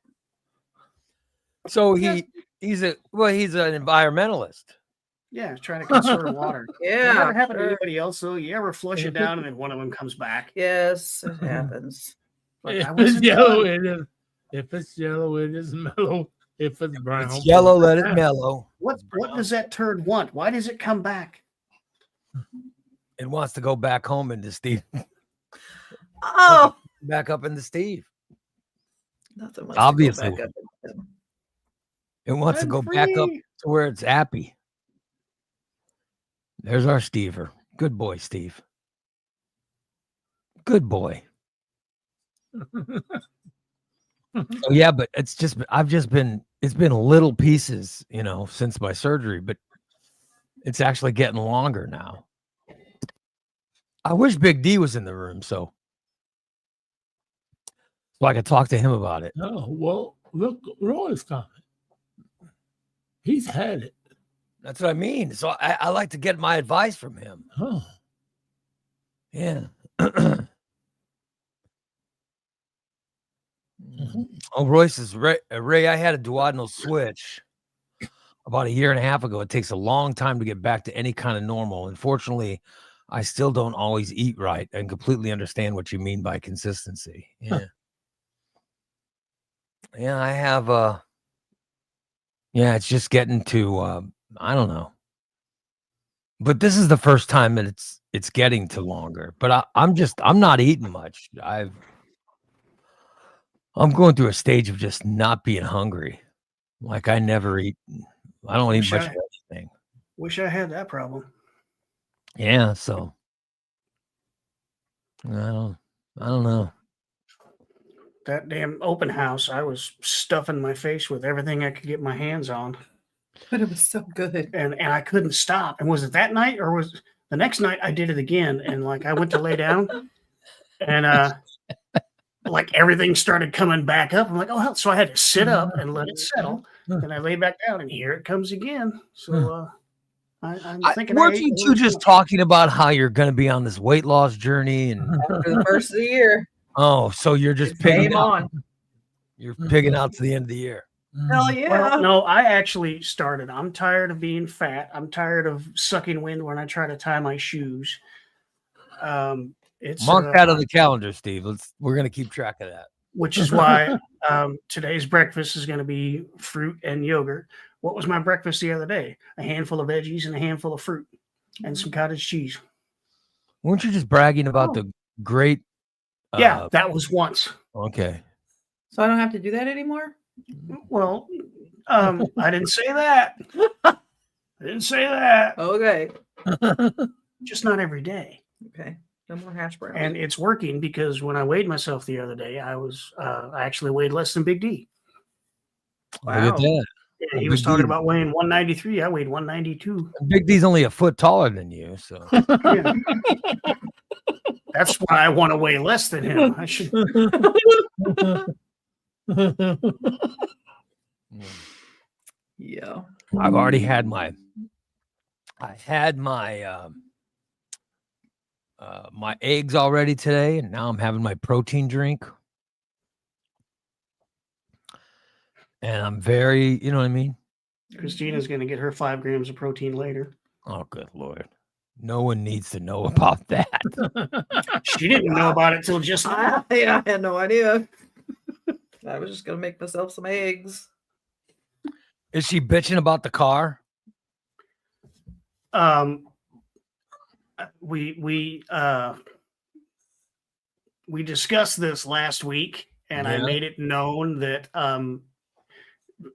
So he's an environmentalist. Yeah, trying to conserve water. Yeah. It never happened to anybody else, though. You ever flush it down and then one of them comes back? Yes, it happens. Like, If I it's wasn't yellow, done. if it's yellow, it is mellow. If it's brown, It's yellow, let it mellow. What does that turd want? Why does it come back? It wants to go back home into Steve. Oh, Back up into Steve. nothing much. Obviously. To go back up into him. It wants to go back up to where it's happy. There's our Stever. Good boy, Steve. Good boy. Oh, yeah, but it's been little pieces, since my surgery, but it's actually getting longer now. I wish Big D was in the room so I could talk to him about it. Oh, well, look, Roy's coming. He's had it. That's what I mean. So I like to get my advice from him. Oh. Yeah. Oh, Royce is Ray. I had a duodenal switch about 1.5 years ago. It takes a long time to get back to any kind of normal. Unfortunately, I still don't always eat right and completely understand what you mean by consistency. Yeah. Huh. Yeah, I have it's just getting to I don't know. But this is the first time that it's getting to longer. But I'm not eating much. I'm going through a stage of just not being hungry. Like I never eat. I don't eat much of anything. Wish I had that problem. Yeah, so I don't know. That damn open house, I was stuffing my face with everything I could get my hands on. But it was so good. And I couldn't stop. And was it that night or was the next night I did it again? And like I went to lay down and like everything started coming back up. I'm like, oh hell. So I had to sit up and let it settle. And I lay back down and here it comes again. So I'm thinking weren't you two just talking about how you're gonna be on this weight loss journey and after the first of the year? Oh, so you're just pigging on. You're pigging out to the end of the year. Hell yeah. Well, no, I actually started. I'm tired of being fat. I'm tired of sucking wind when I try to tie my shoes. It's mark that on the calendar, Steve. We're gonna keep track of that. Which is why today's breakfast is going to be fruit and yogurt. What was my breakfast the other day? A handful of veggies and a handful of fruit and some cottage cheese. Weren't you just bragging about the great? Yeah, that was once. Okay. So I don't have to do that anymore? Well, I didn't say that. I didn't say that. Okay. Just not every day. Okay. No more hash browns. And it's working because when I weighed myself the other day, I actually weighed less than Big D. Wow. Look at that. Yeah, he was talking about weighing 193. I weighed 192. Big D's only a foot taller than you, so. Yeah. That's why I want to weigh less than him. I should. Yeah. I've already had my. I had my my eggs already today, and now I'm having my protein drink. And I'm very, you know what I mean? Christina's going to get her 5 grams of protein later. Oh, good Lord. No one needs to know about that. She didn't know about it till just now. Yeah, I had no idea. I was just going to make myself some eggs. Is she bitching about the car? We discussed this last week, and I made it known that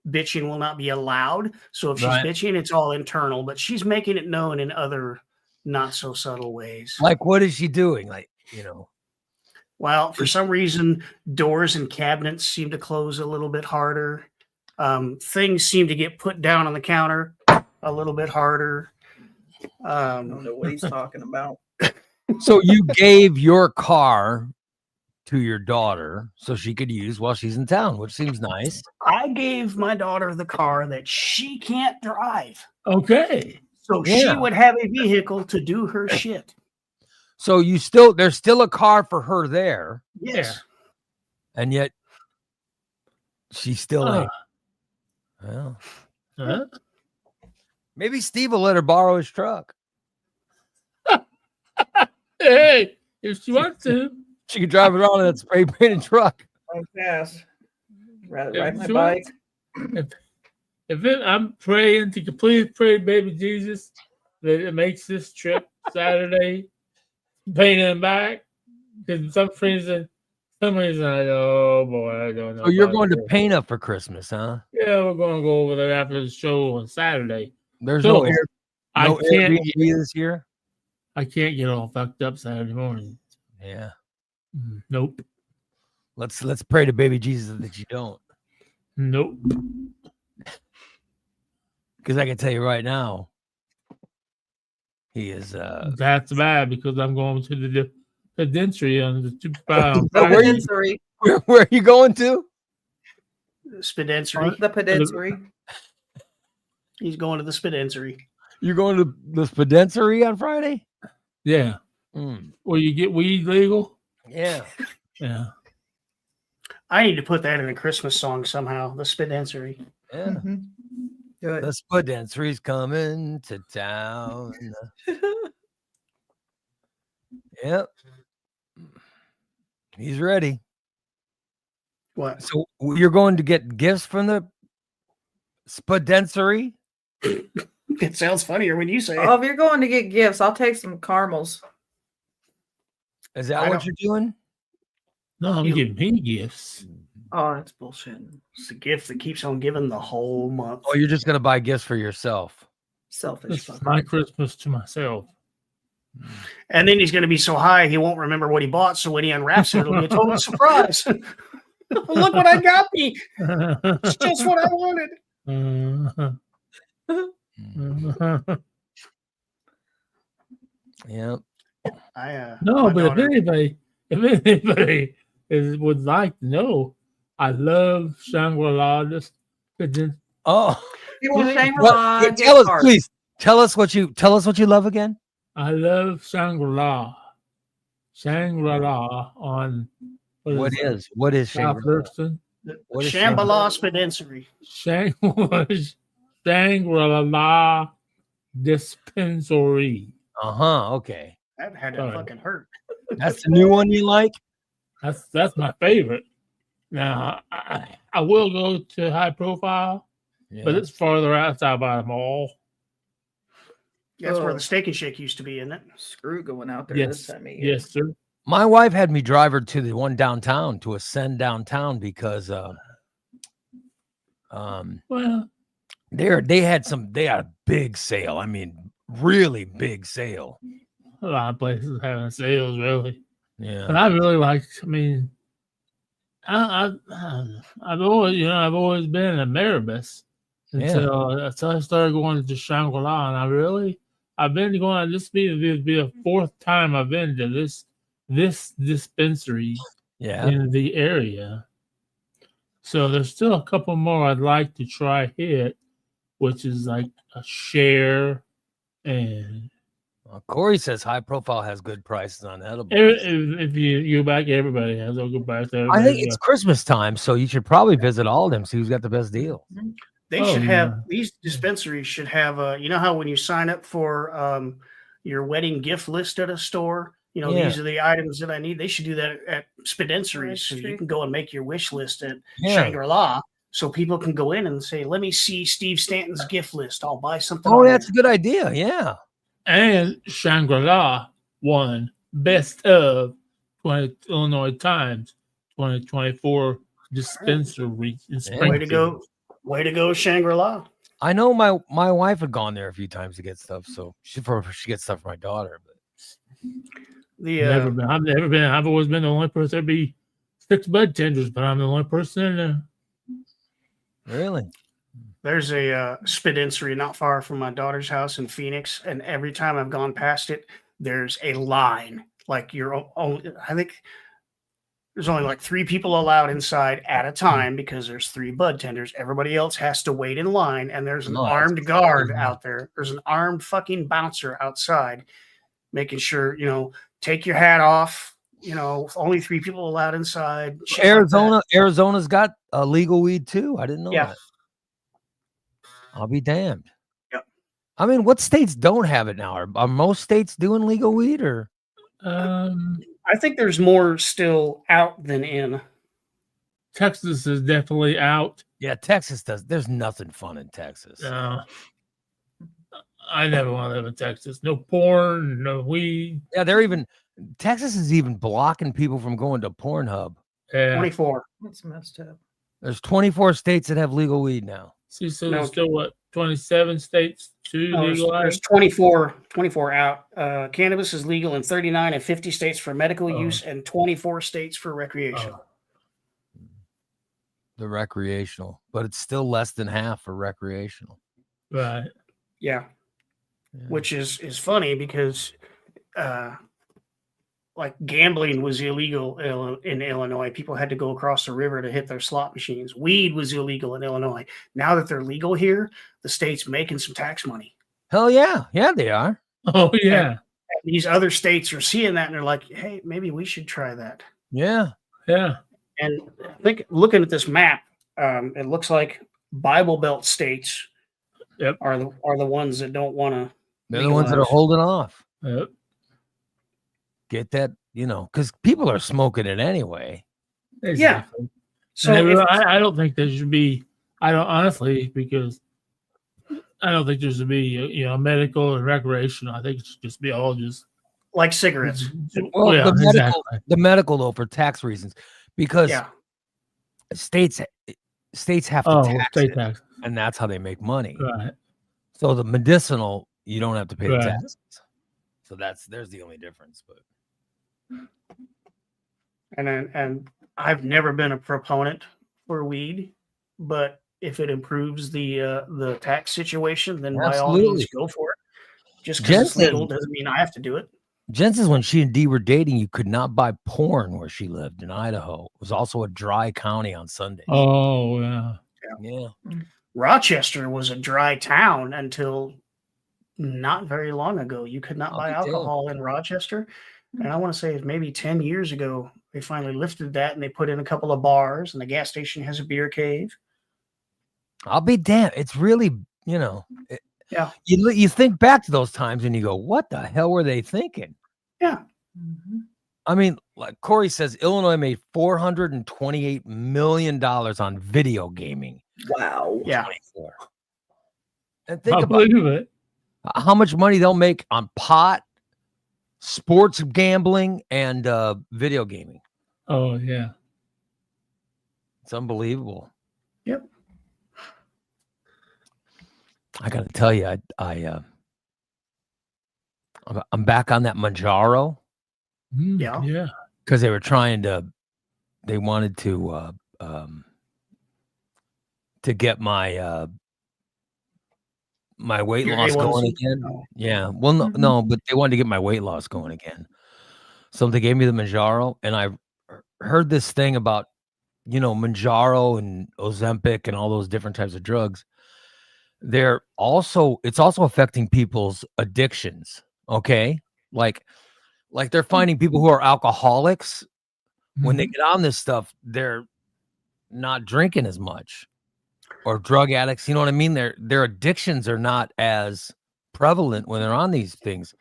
bitching will not be allowed. So if she's bitching, it's all internal, but she's making it known in other not so subtle ways. Like, what is she doing? Like, you know, well, for some reason, doors and cabinets seem to close a little bit harder. Things seem to get put down on the counter a little bit harder. I don't know what he's talking about. So you gave your car to your daughter so she could use while she's in town, which seems nice. I gave my daughter the car that she can't drive. Okay. So she would have a vehicle to do her shit. So there's still a car for her there. Yes. And yet she's still ain't. Well, maybe Steve will let her borrow his truck. Hey, if she wants to. She could drive around in that spray painted truck. I'm fast. Rather ride my bike. I'm praying to completely pray, baby Jesus, that it makes this trip Saturday, pain in the back. Because some reason I oh boy, I don't know. So you're going to Pana for Christmas, huh? Yeah, we're going to go over there after the show on Saturday. There's no Airbnb this year. I can't get all fucked up Saturday morning. Yeah. Nope. Let's pray to baby Jesus that you don't. Nope. Because I can tell you right now, he is. That's bad because I'm going to the pedentry on the Where are you going to? Spedensary. The pedentry. He's going to the Spedensary. You're going to the Spedensary on Friday? Yeah. Where you get weed legal? Yeah. Yeah. I need to put that in a Christmas song somehow. The Spedensary. Yeah. Mm-hmm. The Spadensary's coming to town. Yep. He's ready. What? So you're going to get gifts from the Spedensary? It sounds funnier when you say it. Oh, if you're going to get gifts, I'll take some caramels. Is that what you're doing? No, I'm getting me gifts. Oh, that's bullshit. It's a gift that keeps on giving the whole month. Oh, you're just going to buy gifts for yourself. Selfish. This is my Christmas to myself. And then he's going to be so high, he won't remember what he bought. So when he unwraps it, it'll be a total surprise. Look what I got me. It's just what I wanted. Yep. No, but if anybody would like to know, I love Shangri-La. Oh, you want Shangri-La? Tell us, please. Tell us what you love again. I love Shangri-La. Shangri-La on what is Shangri-La? What is Shambhala Spedensary? Shangri-La Dispensary. Okay. That had to fucking hurt. That's the new one you like? That's my favorite. Now I will go to High Profile, but it's farther outside by the mall. That's where the Steak and Shake used to be, isn't it? Screw going out there this time of year. Yes, sir. My wife had me drive her to the one downtown, to Ascend downtown, because well, they had a big sale. I mean, really big sale. A lot of places having sales, really. Yeah. And I really liked. I mean, I've always been a Maribus until I started going to Shangri-La, and I've been going. This be the fourth time I've been to this this dispensary in the area. So there's still a couple more I'd like to try hit, which is like a Share and Corey says High Profile has good prices on edibles. if you back, everybody has a good price. I think it's Christmas time, so you should probably visit all of them, see who's got the best deal. They should have these dispensaries should have you know how when you sign up for your wedding gift list at a store, you know, these are the items that I need. They should do that at dispensaries, so you can go and make your wish list at Shangri-La, so people can go in and say, "Let me see Steve Stanton's gift list. I'll buy something." Oh, that's a good idea. Yeah. And Shangri-La won Best of Illinois Times 2024 dispensary. Way to go, Shangri-La. I know my wife had gone there a few times to get stuff, so she gets stuff for my daughter. But I've never been. I've always been the only person. There'd be 6 bud tenders, but I'm the only person in there. Really? There's a spedinsary not far from my daughter's house in Phoenix, and every time I've gone past it, there's a line. Like I think there's only like 3 people allowed inside at a time because there's 3 bud tenders. Everybody else has to wait in line, and there's an armed guard out there. There's an armed fucking bouncer outside, making sure, you know, take your hat off. You know, only 3 people allowed inside. Arizona's got legal weed too. I didn't know that. I'll be damned. Yep. I mean, what states don't have it now? Are most states doing legal weed or? I think there's more still out than in. Texas is definitely out. Yeah, Texas does. There's nothing fun in Texas. No. I never want to live in Texas. No porn, no weed. Yeah, Texas is even blocking people from going to Pornhub. Yeah. 24. That's messed up. There's 24 states that have legal weed now. See, so there's still what, 27 states to legalize? There's 24 out. Cannabis is legal in 39 and 50 states for medical use and 24 states for recreational. The recreational, but it's still less than half for recreational. Right. Yeah. Which is funny because like gambling was illegal in Illinois. People had to go across the river to hit their slot machines. Weed was illegal in Illinois. Now that they're legal here, the state's making some tax money. Hell yeah. Yeah, they are. Oh, yeah. And these other states are seeing that and they're like, hey, maybe we should try that. Yeah. Yeah. And I think looking at this map, it looks like Bible Belt states are the ones that don't want to. They're the ones that are holding off. Yep. Get that, you know, because people are smoking it anyway. Exactly. Yeah. So I don't think there should be. I don't honestly, because I don't think there should be medical and recreational. I think it should just be all just like cigarettes. Well, the medical though for tax reasons, because states have to tax it, and that's how they make money. Right. So the medicinal, you don't have to pay the taxes. So there's the only difference, but. And I've never been a proponent for weed, but if it improves the tax situation, then by all means go for it. Just because it's legal doesn't mean I have to do it. Jen says when she and Dee were dating, you could not buy porn where she lived in Idaho. It was also a dry county on Sundays. Oh, yeah. Yeah. Rochester was a dry town until not very long ago. You could not buy alcohol in Rochester. And I want to say maybe 10 years ago, they finally lifted that and they put in a couple of bars and the gas station has a beer cave. I'll be damned. It's really, you think back to those times and you go, what the hell were they thinking? Yeah. Mm-hmm. I mean, like Corey says, Illinois made $428 million on video gaming. Wow. Yeah. And think about it. How much money they'll make on pot, sports gambling, and video gaming. Oh, yeah. It's unbelievable. Yep. I got to tell you, I'm back on that Manjaro. Yeah. Because they wanted to get my my weight loss going again. Yeah. Well, no, but they wanted to get my weight loss going again. So they gave me the Manjaro, and I heard this thing about, Manjaro and Ozempic and all those different types of drugs. It's also affecting people's addictions. Okay. Like they're finding people who are alcoholics. When they get on this stuff, they're not drinking as much, or drug addicts. You know what I mean? Their addictions are not as prevalent when they're on these things.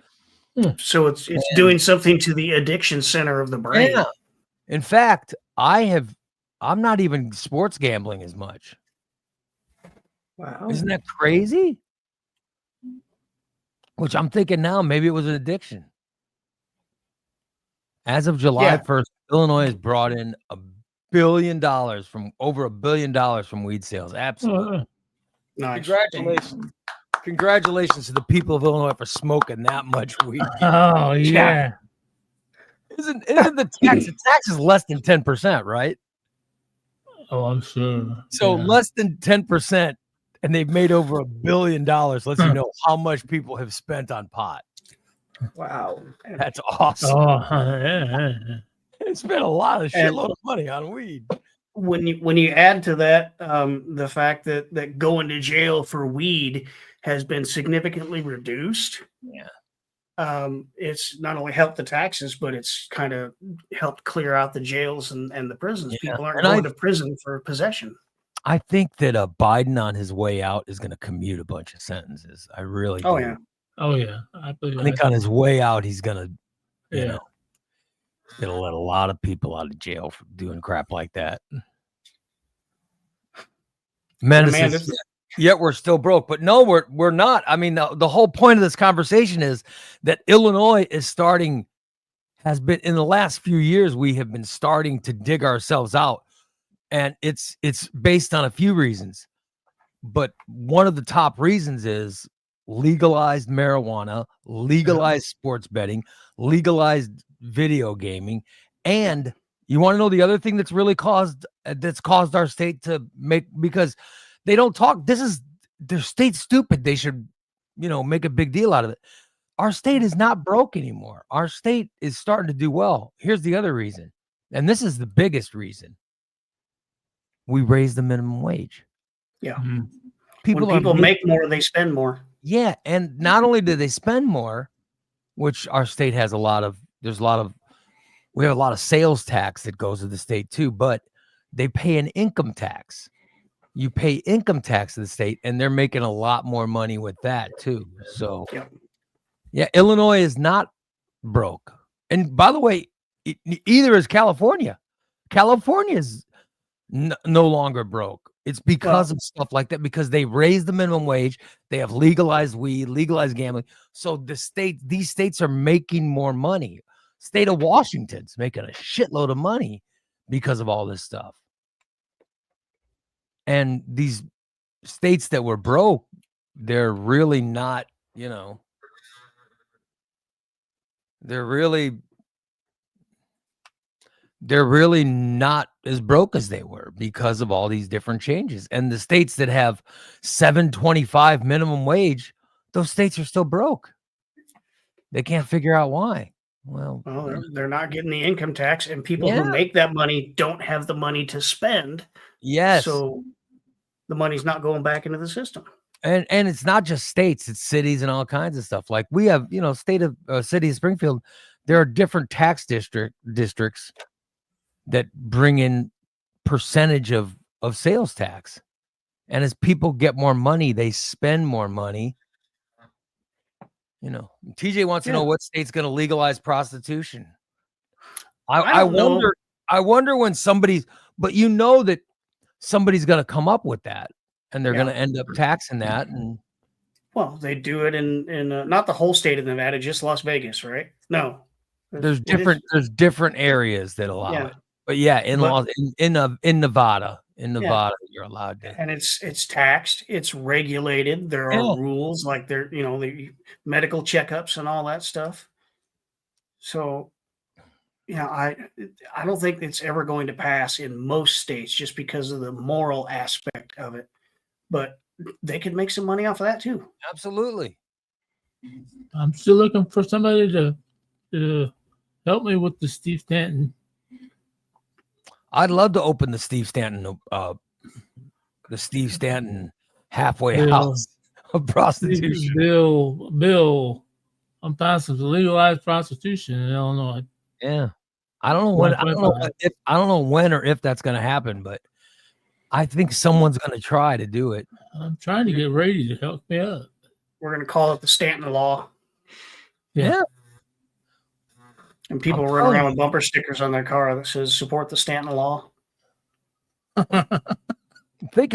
So it's doing something to the addiction center of the brain. Yeah. In fact, I'm not even sports gambling as much. Wow. Isn't that crazy? Which I'm thinking now, maybe it was an addiction. As of July 1st, Illinois has brought in over $1 billion from weed sales. Absolutely. Nice. Congratulations. Congratulations to the people of Illinois for smoking that much weed. Oh, yeah. Isn't the tax? The tax is less than 10%, right? Oh, I'm sure. So less than 10%, and they've made over $1 billion. Lets you know how much people have spent on pot. Wow. That's awesome. Oh, They spent a lot of shitload of money on weed. When you add to that the fact that going to jail for weed has been significantly reduced, it's not only helped the taxes, but it's kind of helped clear out the jails and the prisons. Yeah. People aren't going to prison for possession. I think that Biden on his way out is going to commute a bunch of sentences. I really do. Oh yeah. Oh yeah. I think on his way out, he's going to, he's going to let a lot of people out of jail for doing crap like that. Mendes, yet we're still broke, but no, we're not. I mean, the whole point of this conversation is that Illinois has been in the last few years, we have been starting to dig ourselves out, and it's based on a few reasons, but one of the top reasons is legalized marijuana, legalized sports betting, legalized video gaming, and you want to know the other thing that's really caused our state to because they don't talk. Their state's stupid. They should, make a big deal out of it. Our state is not broke anymore. Our state is starting to do well. Here's the other reason, and this is the biggest reason. We raised the minimum wage. Yeah. Mhm. When people make more, they spend more. Yeah, and not only do they spend more, which our state has we have a lot of sales tax that goes to the state too, but they pay an income tax. You pay income tax to the state, and they're making a lot more money with that too. So, yeah, Illinois is not broke. And by the way, either is California. California is no longer broke. It's because of stuff like that, because they raised the minimum wage. They have legalized weed, legalized gambling. So these states are making more money. State of Washington's making a shitload of money because of all this stuff. And these states that were broke, they're really not, they're really not as broke as they were because of all these different changes. And the states that have $7.25 minimum wage, those states are still broke. They can't figure out why. Well, they're not getting the income tax, and people who make that money don't have the money to spend. Yes. So the money's not going back into the system. And it's not just states, it's cities and all kinds of stuff. Like we have, city of Springfield, there are different tax districts that bring in percentage of sales tax. And as people get more money, they spend more money. TJ wants to know what state's going to legalize prostitution. I wonder. I wonder when but that somebody's going to come up with that, and they're going to end up taxing that. And well, they do it in not the whole state of Nevada, just Las Vegas, right? No, there's different areas that allow it. But yeah, in Nevada, you're allowed to. And it's taxed, it's regulated. There are rules, like the medical checkups and all that stuff. So, I don't think it's ever going to pass in most states just because of the moral aspect of it. But they could make some money off of that too. Absolutely. I'm still looking for somebody to Help me with the Steve Stanton. I'd love to open the Steve Stanton halfway house of prostitution. Bill, I'm passing to legalize prostitution in Illinois. Yeah, I don't know when. I don't know when or if that's going to happen, but I think someone's going to try to do it. I'm trying to get Brady to help me up. We're going to call it the Stanton Law. Yeah. And people run around with bumper stickers on their car that says "Support the Stanton Law." Think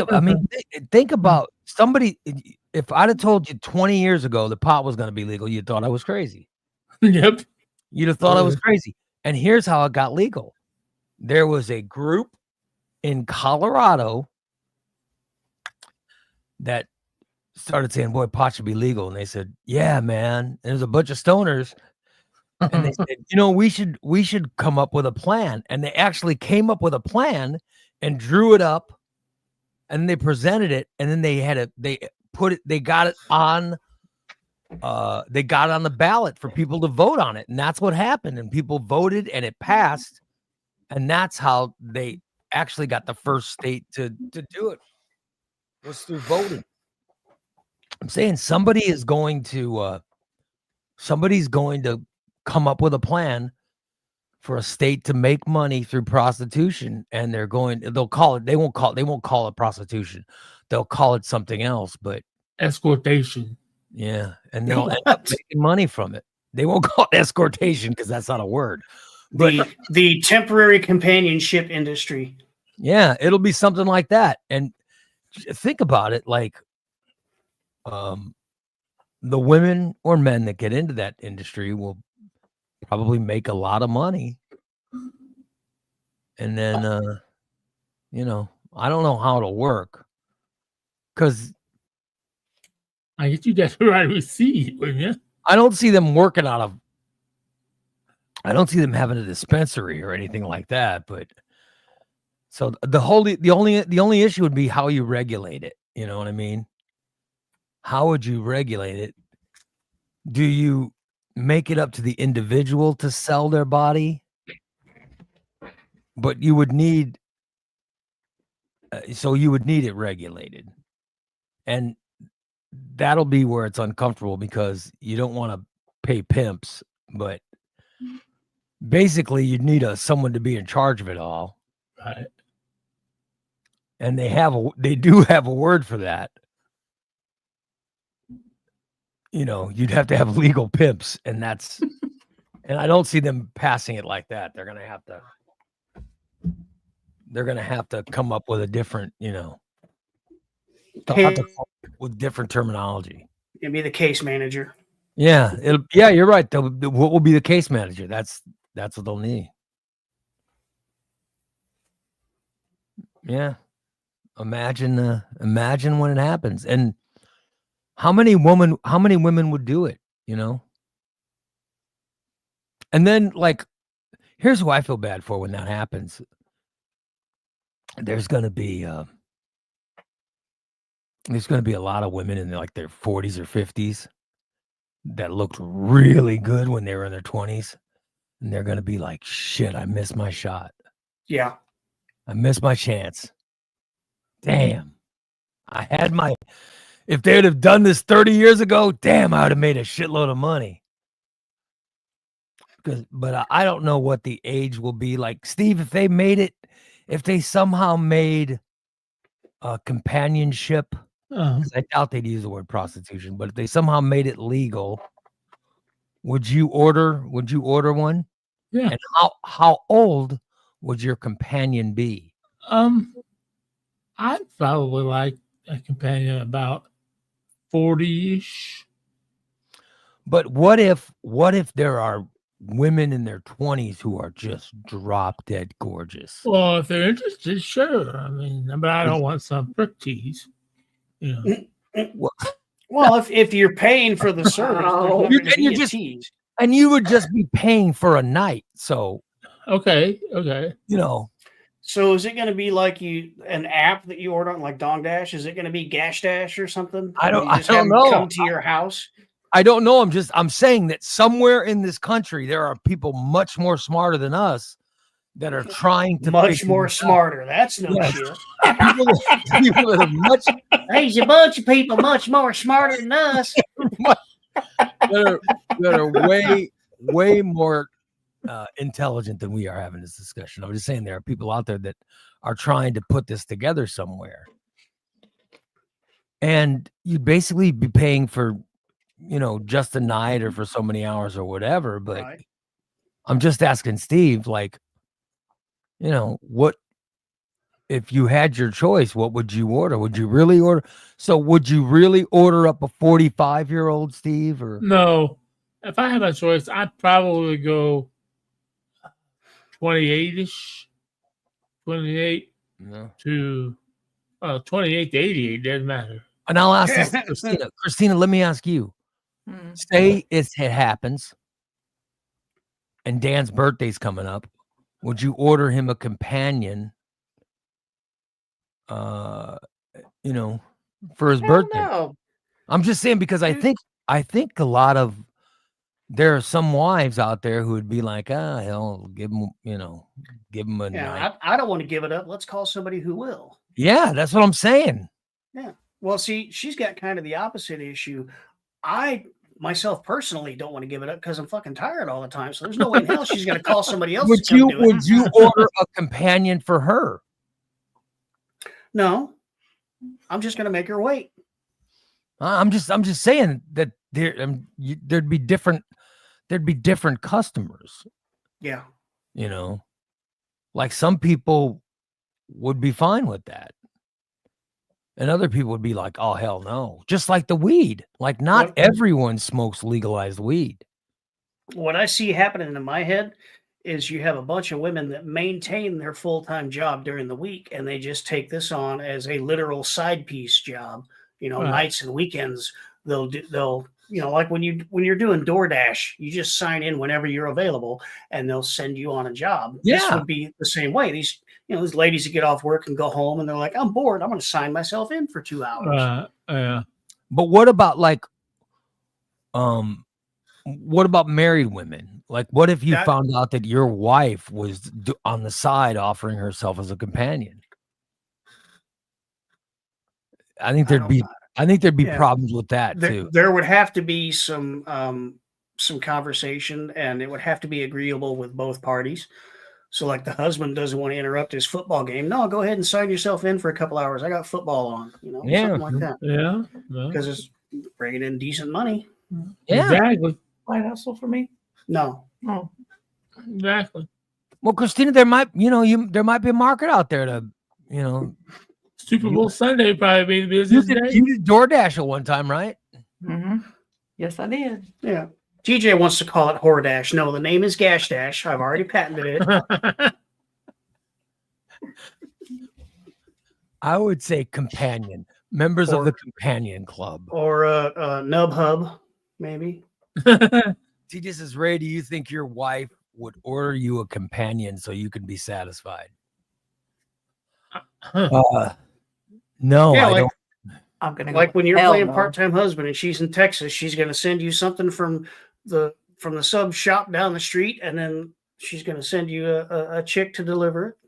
about somebody. If I'd have told you 20 years ago that pot was going to be legal, you thought I was crazy. Yep. You'd have thought I was crazy. And here's how it got legal. There was a group in Colorado that started saying, boy, pot should be legal. And they said, yeah, man. And there's a bunch of stoners. And they said, we should come up with a plan. And they actually came up with a plan and drew it up. And they presented it. And then they got it on the ballot for people to vote on it. And that's what happened. And people voted and it passed. And that's how they actually got the first state to do it, was through voting. I'm saying somebody's going to come up with a plan for a state to make money through prostitution, and they won't call it prostitution. They'll call it something else, but escortation. Yeah. And they'll end up making money from it. They won't call it escortation because that's not a word. But the temporary companionship industry. Yeah, it'll be something like that. And think about it, like the women or men that get into that industry will probably make a lot of money. And then I don't know how it'll work. Because I guess you got the right receipt, wouldn't you? I don't see them working I don't see them having a dispensary or anything like that. But so the only issue would be how you regulate it. You know what I mean? How would you regulate it? Do you make it up to the individual to sell their body? But you would need it regulated. And that'll be where it's uncomfortable because you don't want to pay pimps, but basically you'd need someone to be in charge of it all. Right. And they do have a word for that. You'd have to have legal pimps, and and I don't see them passing it like that. They're going to have to come up with a different, with different terminology. It'd be the case manager. Yeah. You're right. What will be the case manager? That's what they'll need. Yeah. Imagine when it happens. And how many women would do it, And then, like, here's who I feel bad for when that happens. There's going to be a lot of women in their 40s or 50s that looked really good when they were in their 20s, and they're going to be like, shit, I missed my shot. Yeah. I missed my chance. Damn. If they'd have done this 30 years ago, damn, I would have made a shitload of money. But I don't know what the age will be. Like, Steve, if they somehow made a companionship, I doubt they'd use the word prostitution, but if they somehow made it legal, would you order one? Yeah. And how old would your companion be? I'd probably like a companion about 40-ish. But what if there are women in their 20s who are just drop dead gorgeous? Well, if they're interested, sure. I mean, but I don't want some prick tease. Well, if you're paying for the service, and you would just be paying for a night. So okay. So is it going to be like an app that you order on, like Dong Dash? Is it going to be Gash Dash or something? I don't know. Come to your house. I don't know. I'm saying that somewhere in this country there are people much more smarter than us that are trying to much more smarter. That's no shit. people that are much. There's a bunch of people much more smarter than us. that are way more intelligent than we are having this discussion. I'm just saying there are people out there that are trying to put this together somewhere. And you'd basically be paying for, just a night or for so many hours or whatever. But right. I'm just asking Steve, like, what if you had your choice, what would you order? Would you really order? So would you really order up a 45-year-old, Steve? Or no? If I had a choice, I'd probably go 28-ish, 28 to 28 to 88. Doesn't matter. And I'll ask this to Christina. Christina, let me ask you. Say it happens, and Dan's birthday's coming up. Would you order him a companion? For his birthday. No. I'm just saying because I think a lot of there are some wives out there who would be like, hell, give him a night. I don't want to give it up. Let's call somebody who will. Yeah, that's what I'm saying. Yeah. Well, see, she's got kind of the opposite issue. I myself personally don't want to give it up because I'm fucking tired all the time. So there's no way in hell she's going to call somebody else. Would you order a companion for her? No, I'm just going to make her wait. I'm just saying that there'd be different customers. Yeah. Like some people would be fine with that. And other people would be like, oh, hell no. Just like the weed. Like not everyone smokes legalized weed. What I see happening in my head is you have a bunch of women that maintain their full-time job during the week, and they just take this on as a literal side piece job. Nights and weekends, they'll like when you're doing DoorDash, you just sign in whenever you're available, and they'll send you on a job. Yeah. This would be the same way. These ladies that get off work and go home, and they're like, I'm bored. I'm going to sign myself in for 2 hours. Yeah. But what about what about married women? Like, what if you found out that your wife was on the side offering herself as a companion? I think there'd be problems with that too. There would have to be some conversation, and it would have to be agreeable with both parties. So like the husband doesn't want to interrupt his football game. No, go ahead and sign yourself in for a couple hours. I got football on, something like that. Yeah. Because it's bringing in decent money. Yeah. Exactly. Light hustle for me? No. Oh. Exactly. Well, Christina, there might be a market out there to, Super Bowl Sunday probably be the busiest day. You did DoorDash at one time, right? Mm-hmm. Yes, I did. Yeah. TJ wants to call it Hordash. No, the name is Gash Dash. I've already patented it. I would say companion. Members of the companion club. Or Nub Hub, maybe. TJ says, Ray, do you think your wife would order you a companion so you can be satisfied? No, yeah, I don't. I'm gonna like when you're playing part-time husband and she's in Texas, she's gonna send you something from the sub shop down the street, and then she's gonna send you a chick to deliver it.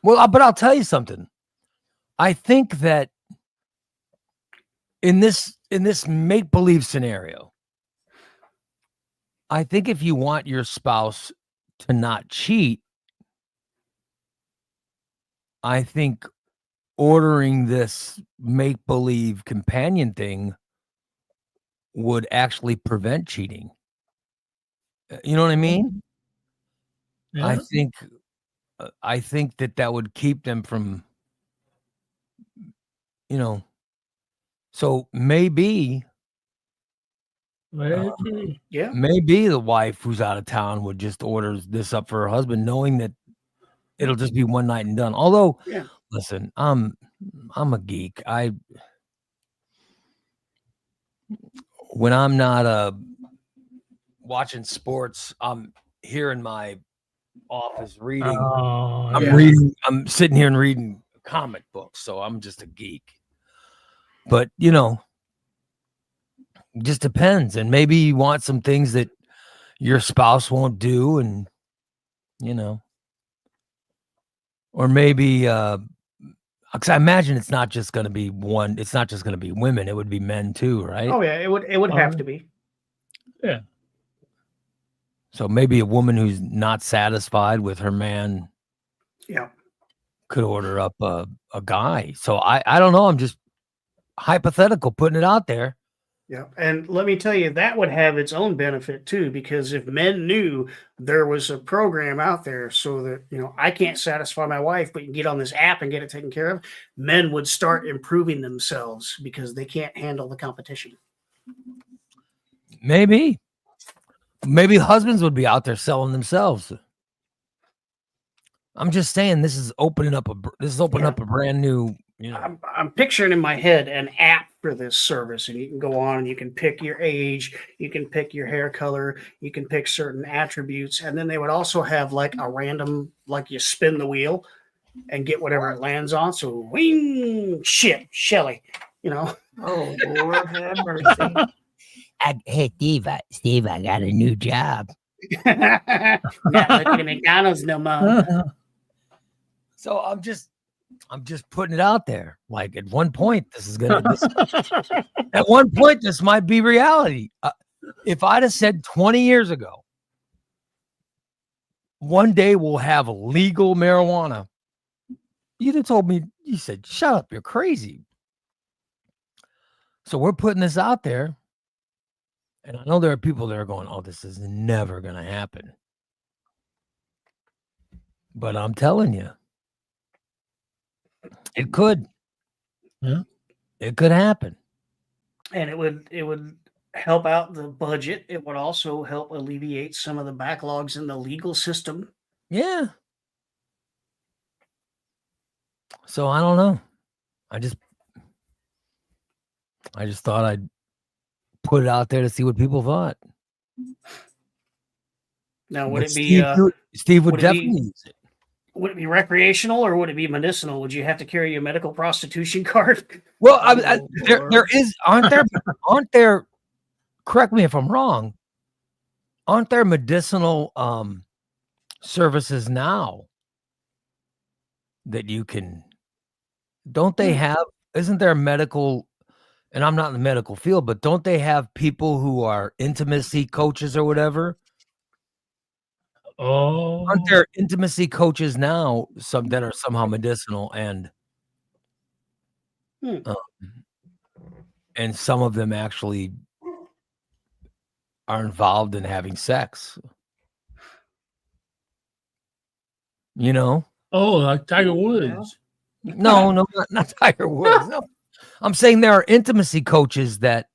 Well, but I'll tell you something. I think that in this make-believe scenario, I think if you want your spouse to not cheat, I think ordering this make-believe companion thing would actually prevent cheating. You know what I mean? Yeah. I think that would keep them from, so maybe the wife who's out of town would just order this up for her husband, knowing that it'll just be one night and done. Although, listen, I'm a geek. When I'm not watching sports, I'm here in my office reading. I'm sitting here and reading comic books, so I'm just a geek. But It just depends. And maybe you want some things that your spouse won't do, and or maybe because I imagine it's not just going to be one. It's not just going to be women. It would be men too, right? Oh yeah, it would have to be. Yeah. So maybe a woman who's not satisfied with her man, could order up a guy. So I don't know. I'm just hypothetical, putting it out there. Yeah, and let me tell you, that would have its own benefit too, because if men knew there was a program out there so that, I can't satisfy my wife, but you can get on this app and get it taken care of, men would start improving themselves because they can't handle the competition. Maybe husbands would be out there selling themselves. I'm just saying, this is opening up a brand new. I'm picturing in my head an app for this service, and you can go on and you can pick your age, you can pick your hair color, you can pick certain attributes, and then they would also have like a random, like you spin the wheel and get whatever it lands on. So, wing, shit, Shelly, Oh, Lord have mercy. Hey, Steve, I got a new job. Not looking at McDonald's no more. So I'm just putting it out there. Like at one point, this might be reality. If I'd have said 20 years ago, one day we'll have legal marijuana, you'd have told me, you said, shut up, you're crazy. So we're putting this out there. And I know there are people that are going, oh, this is never going to happen. But I'm telling you, it could. Yeah. It could happen. And it would help out the budget. It would also help alleviate some of the backlogs in the legal system. Yeah. So I don't know. I just thought I'd put it out there to see what people thought. Now, would it be Steve would definitely use it. Would it be recreational or would it be medicinal? Would you have to carry a medical prostitution card? Well, aren't there, correct me if I'm wrong, aren't there medicinal services now that you can, don't they have, isn't there medical, and I'm not in the medical field, but don't they have people who are intimacy coaches or whatever? Oh, aren't there intimacy coaches now, some that are somehow medicinal, and and some of them actually are involved in having sex? Oh, like Tiger Woods. No, not Tiger Woods. No. I'm saying there are intimacy coaches that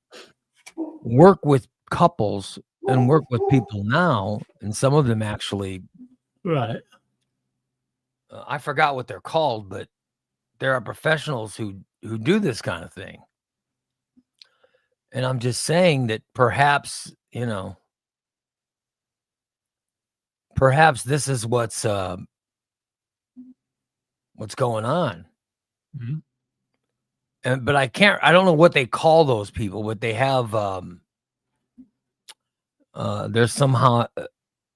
work with couples and work with people now, and some of them actually, right. I forgot what they're called, but there are professionals who do this kind of thing. And I'm just saying that perhaps this is what's going on. Mm-hmm. But I don't know what they call those people, but they have there's somehow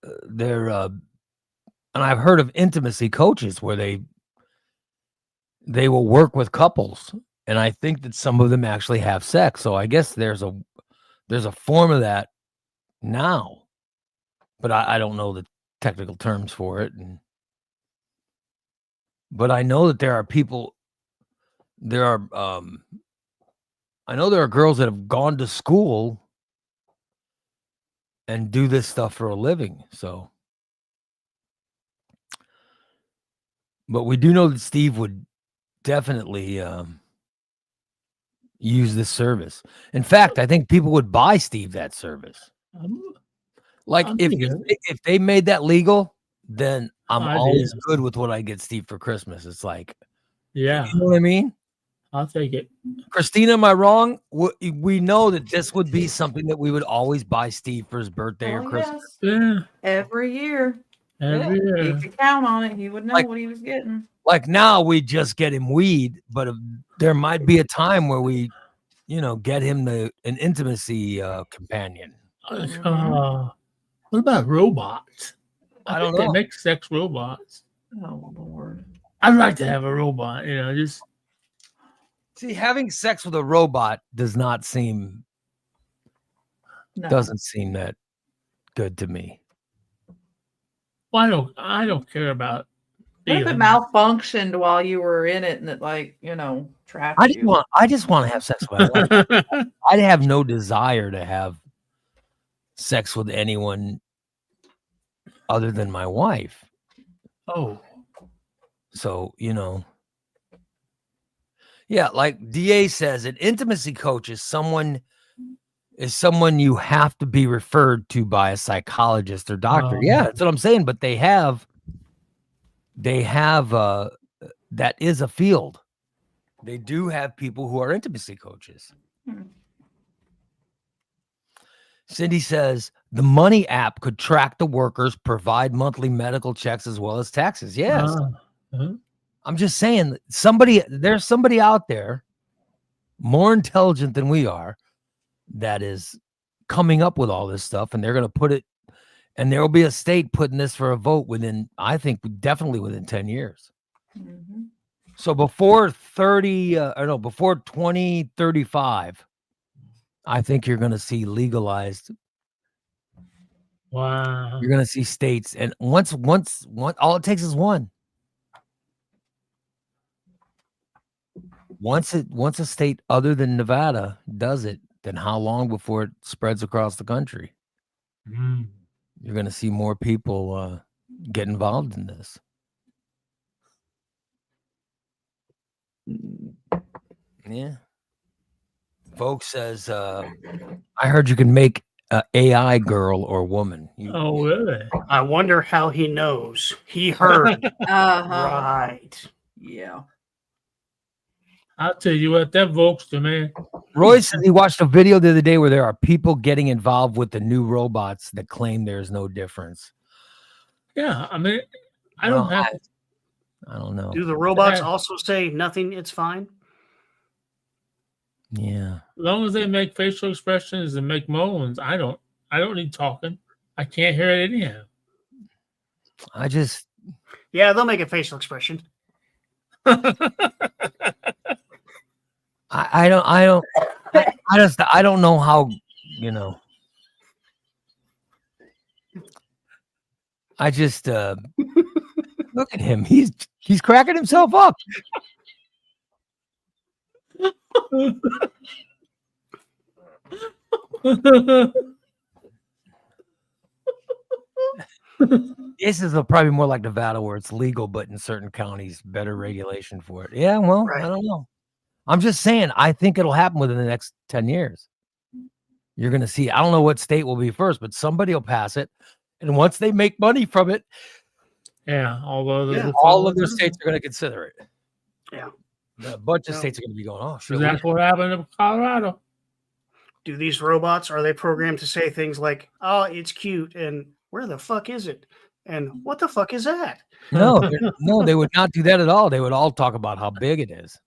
and I've heard of intimacy coaches where they will work with couples, and I think that some of them actually have sex. So I guess there's a form of that now, but I don't know the technical terms for it. But I know that there are people. I know there are girls that have gone to school and do this stuff for a living. So, but we do know that Steve would definitely use this service. In fact, I think people would buy Steve that service. Like if they made that legal, then I'm always good with what I get Steve for Christmas. It's like, yeah, you know what I mean? I'll take it. Christina, am I wrong? We know that this would be something that we would always buy Steve for his birthday or Christmas. Yes. Yeah, every year. every year. He could count on it. He would know what he was getting. Like now, we just get him weed, but there might be a time where we, get him an intimacy companion. What about robots? I don't They know. make sex robots. Oh Lord. I'd like to have a robot. Just See, having sex with a robot doesn't seem that good to me. Well, I don't care about. What if it malfunctioned while you were in it and it trapped you? I just want to have sex with my wife. I have no desire to have sex with anyone other than my wife. Oh. So, yeah, like DA says, an intimacy coach is someone you have to be referred to by a psychologist or doctor. Yeah, that's what I'm saying. But they have that is a field. They do have people who are intimacy coaches. Cindy says the Money app could track the workers, provide monthly medical checks as well as taxes. Yes. I'm just saying there's somebody out there more intelligent than we are that is coming up with all this stuff, and they're going to put it, and there will be a state putting this for a vote definitely within 10 years. Mm-hmm. So before 2035, I think you're going to see legalized. Wow. You're going to see states, and once all it takes is one. Once a state other than Nevada does it, then how long before it spreads across the country? You're going to see more people get involved in this. Yeah. Folks says, I heard you can make an AI girl or woman. Oh, really? I wonder how he knows. He heard. Right. Yeah. I'll tell you what, that Volks to me. Roy said he watched a video the other day where there are people getting involved with the new robots that claim there's no difference. Yeah, I mean, I don't know. Do the robots also say nothing? It's fine. Yeah. As long as they make facial expressions and make moans, I don't need talking. I can't hear it anyhow. Yeah, they'll make a facial expression. I don't know how, I just look at him. He's cracking himself up. This is probably more like Nevada where it's legal, but in certain counties, better regulation for it. Yeah, well, right. I don't know. I'm just saying, I think it'll happen within the next 10 years. You're going to see, I don't know what state will be first, but somebody will pass it. And once they make money from it, all other states are going to consider it. Yeah. A bunch of states are going to be going, oh, shit. That's what happened in Colorado. Do these robots, are they programmed to say things like, oh, it's cute, and where the fuck is it? And what the fuck is that? No, they would not do that at all. They would all talk about how big it is.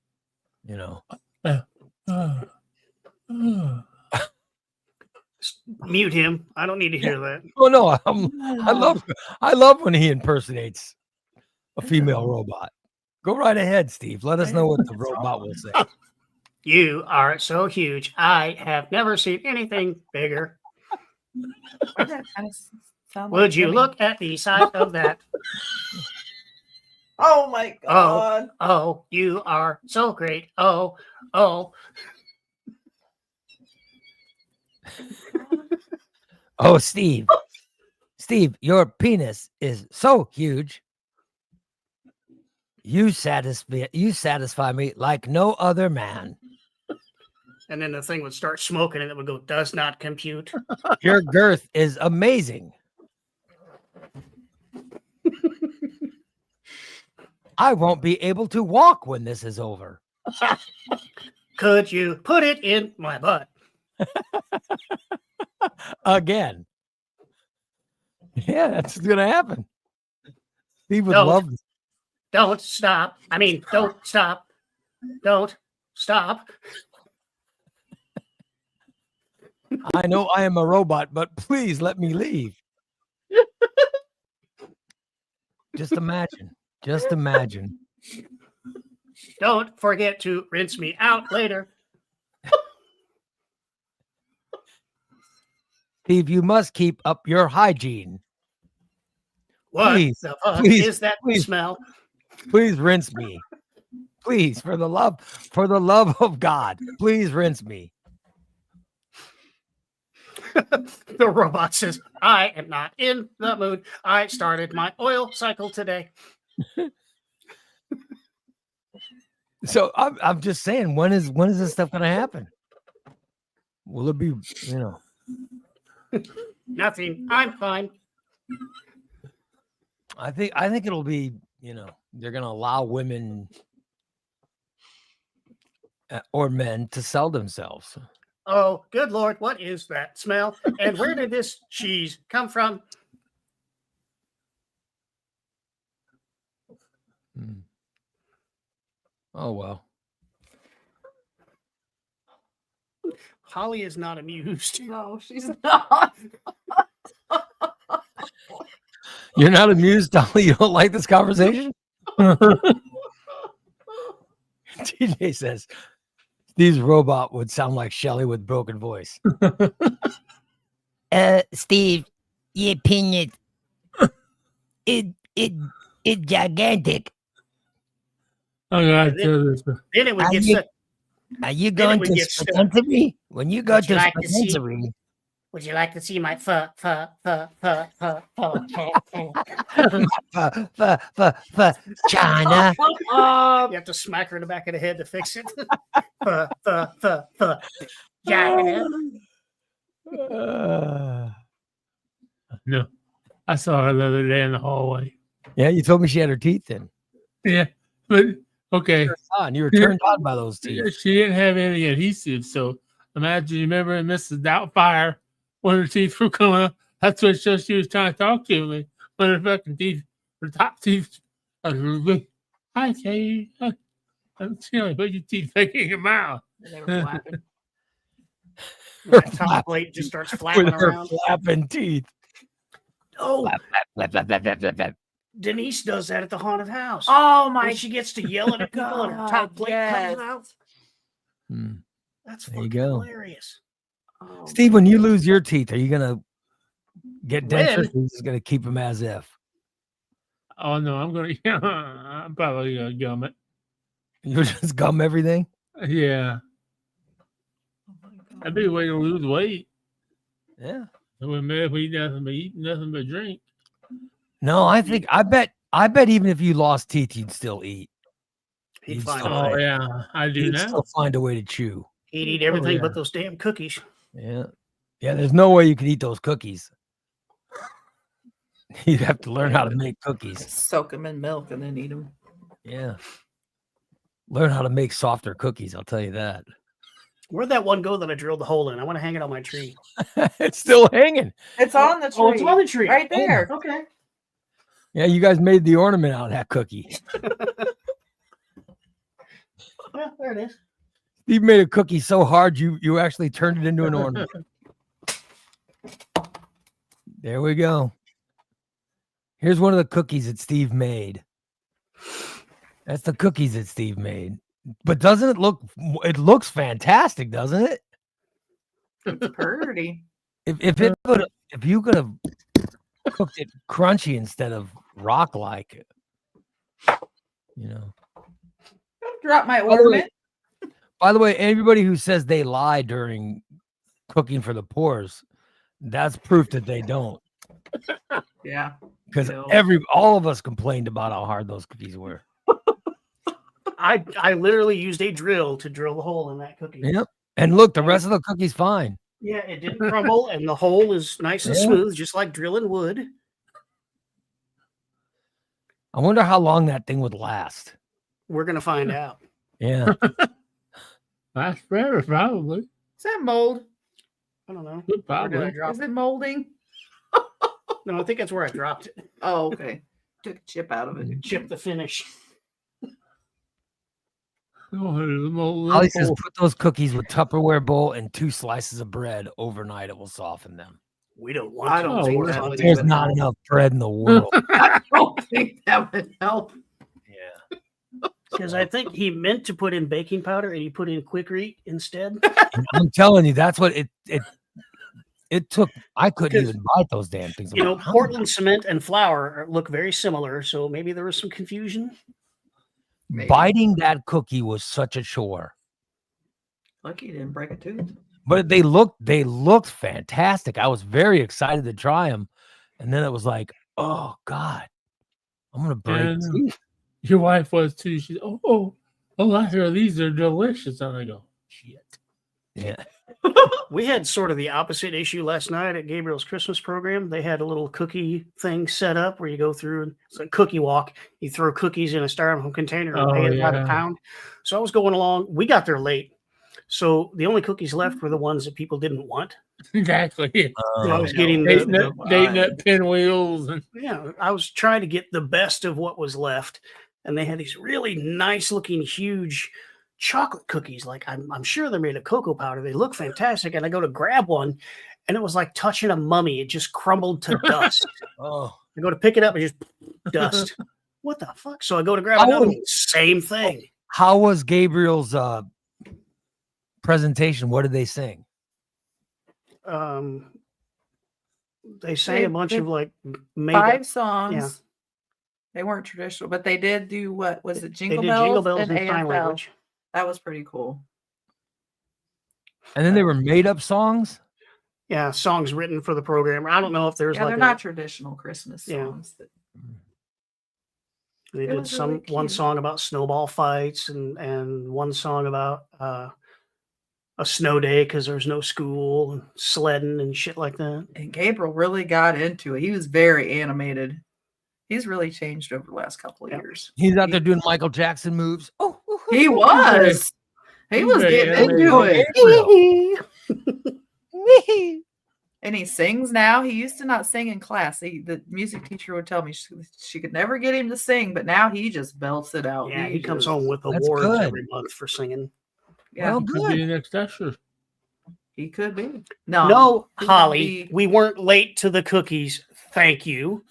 Mute him. I don't need to hear that. Oh no, I love when he impersonates a female robot. Go right ahead, Steve. Let us know what the robot will say. You are so huge. I have never seen anything bigger. Would you look at the size of that? Oh my God. Oh, you are so great. Oh. Oh, Steve, your penis is so huge. You satisfy me like no other man. And then the thing would start smoking and it would go, does not compute. Your girth is amazing. I won't be able to walk when this is over. Could you put it in my butt? Again. Yeah, that's going to happen. Steve would love this. Don't stop. I mean, don't stop. Don't stop. I know I am a robot, but please let me leave. Just imagine. Just imagine. Don't forget to rinse me out later. Steve, you must keep up your hygiene. What Please, the fuck please, is that please. smell? Please rinse me. Please, for the love of God, please rinse me. The robot says, I am not in the mood. I started my oil cycle today. So I'm just saying, when is this stuff going to happen? Will it be, Nothing. I'm fine. I think it'll be, they're going to allow women or men to sell themselves. Oh, good Lord. What is that smell? And where did this cheese come from? Oh, well. Holly is not amused. No, she's not. You're not amused, Dolly? You don't like this conversation? TJ says, Steve's robot would sound like Shelly with broken voice. Steve, your peanut, it gigantic. Oh, God. Then it would get stuck. Are you going to dispensary? When you go to dispensary, would you like to see my pho? China? You have to smack her in the back of the head to fix it. China. No, I saw her the other day in the hallway. Yeah, you told me she had her teeth in. Yeah, but okay. You were turned on by those teeth. She didn't have any adhesive, so imagine, you remember in Mrs. Doubtfire when her teeth were coming up? That's what she was trying to talk to me. When her fucking teeth, her top teeth, hi, Kay. I'm feeling, put your teeth back in your mouth. They were flapping. That top plate just starts flapping With her around. flapping teeth. Oh, Flap, flap, flap, flap, flap, flap. Denise does that at the haunted house. Oh my When she gets to yelling at people and her top plate yes. comes out. Hmm. That's There you fucking go. hilarious. Oh, Steve, when you lose your teeth, are you gonna get dentures? When? Or are you just gonna keep them as if? Oh no, I'm probably gonna gum it. You just gum everything? Yeah, that'd be a way to lose weight. Yeah. If we eat nothing but drink. No, I bet even if you lost teeth, you'd still eat. He'd You'd find still- a way. Oh yeah, I do You'd now. still find a way to chew. He'd eat everything yeah. but those damn cookies. Yeah. Yeah, there's no way you could eat those cookies. You'd have to learn how to make cookies. soak them in milk and then eat them. Yeah. Learn how to make softer cookies, I'll tell you that. Where'd that one go that I drilled the hole in? I want to hang it on my tree. It's still hanging. It's on the tree. Oh, it's on the tree. Right there. Okay. Yeah, you guys made the ornament out of that cookie. Well, there it is. Steve made a cookie so hard you actually turned it into an ornament. There we go. Here's one of the cookies that Steve made. That's the cookies that Steve made. But doesn't it look? It looks fantastic, doesn't it? It's pretty. If you could have cooked it crunchy instead of rock like, Drop my ornament. By the way, everybody who says they lie during cooking for the poors, that's proof that they don't. Yeah. Because No. all of us complained about how hard those cookies were. I literally used a drill to drill the hole in that cookie. Yep. And look, the rest of the cookie's fine. Yeah, it didn't crumble, and the hole is nice and Yeah. smooth, just like drilling wood. I wonder how long that thing would last. We're gonna find out. Yeah. Last forever, probably. Is that mold? I don't know. Good, Where did I probably. drop Is it? it molding? No, I think that's where I dropped it. Oh, okay. Took a chip out of it. Chip the finish. Holly says put those cookies with Tupperware bowl and 2 slices of bread overnight. It will soften them. We don't want. I don't think that would There's even not help. enough bread in the world. I don't think that would help. Yeah. Because I think he meant to put in baking powder and he put in Quikrete instead. I'm telling you, that's what it took. I couldn't even buy those damn things. You know, Portland cement and flour look very similar, so maybe there was some confusion. Maybe. Biting that cookie was such a chore. Lucky you didn't break a tooth. But they looked fantastic. I was very excited to try them. And then it was like, oh God, I'm gonna break teeth. Your wife was too. She's I hear these are delicious. And I go, shit. Yeah. We had sort of the opposite issue last night at Gabriel's Christmas program. They had a little cookie thing set up where you go through and it's a cookie walk. You throw cookies in a styrofoam container and pay it by the pound. So I was going along. We got there late. So the only cookies left were the ones that people didn't want. Exactly. So I was getting dating up pinwheels. I was trying to get the best of what was left. And they had these really nice looking, huge chocolate cookies. Like I'm sure they're made of cocoa powder. They look fantastic. And I go to grab one and it was like touching a mummy. It just crumbled to dust. I go to pick it up and just dust. What the fuck? So I go to grab another one. Same thing. How was Gabriel's presentation? What did they sing? They sang a bunch of like 5 songs. Yeah. They weren't traditional, but they did do what was it? Jingle Bells and Sign Language. That was pretty cool. And then they were made up songs. Yeah, songs written for the program. I don't know if there's they're not traditional Christmas songs. They did one song about snowball fights and one song about a snow day because there's no school and sledding and shit like that. And Gabriel really got into it. He was very animated. He's really changed over the last couple of years. He's out there doing Michael Jackson moves. He was. He was getting into it. And he sings now. He used to not sing in class. The music teacher would tell me she could never get him to sing, but now he just belts it out. Yeah, he comes home with awards every month for singing. Yeah, well, good. Could be next usher. He could be. No, Holly, we weren't late to the cookies. Thank you.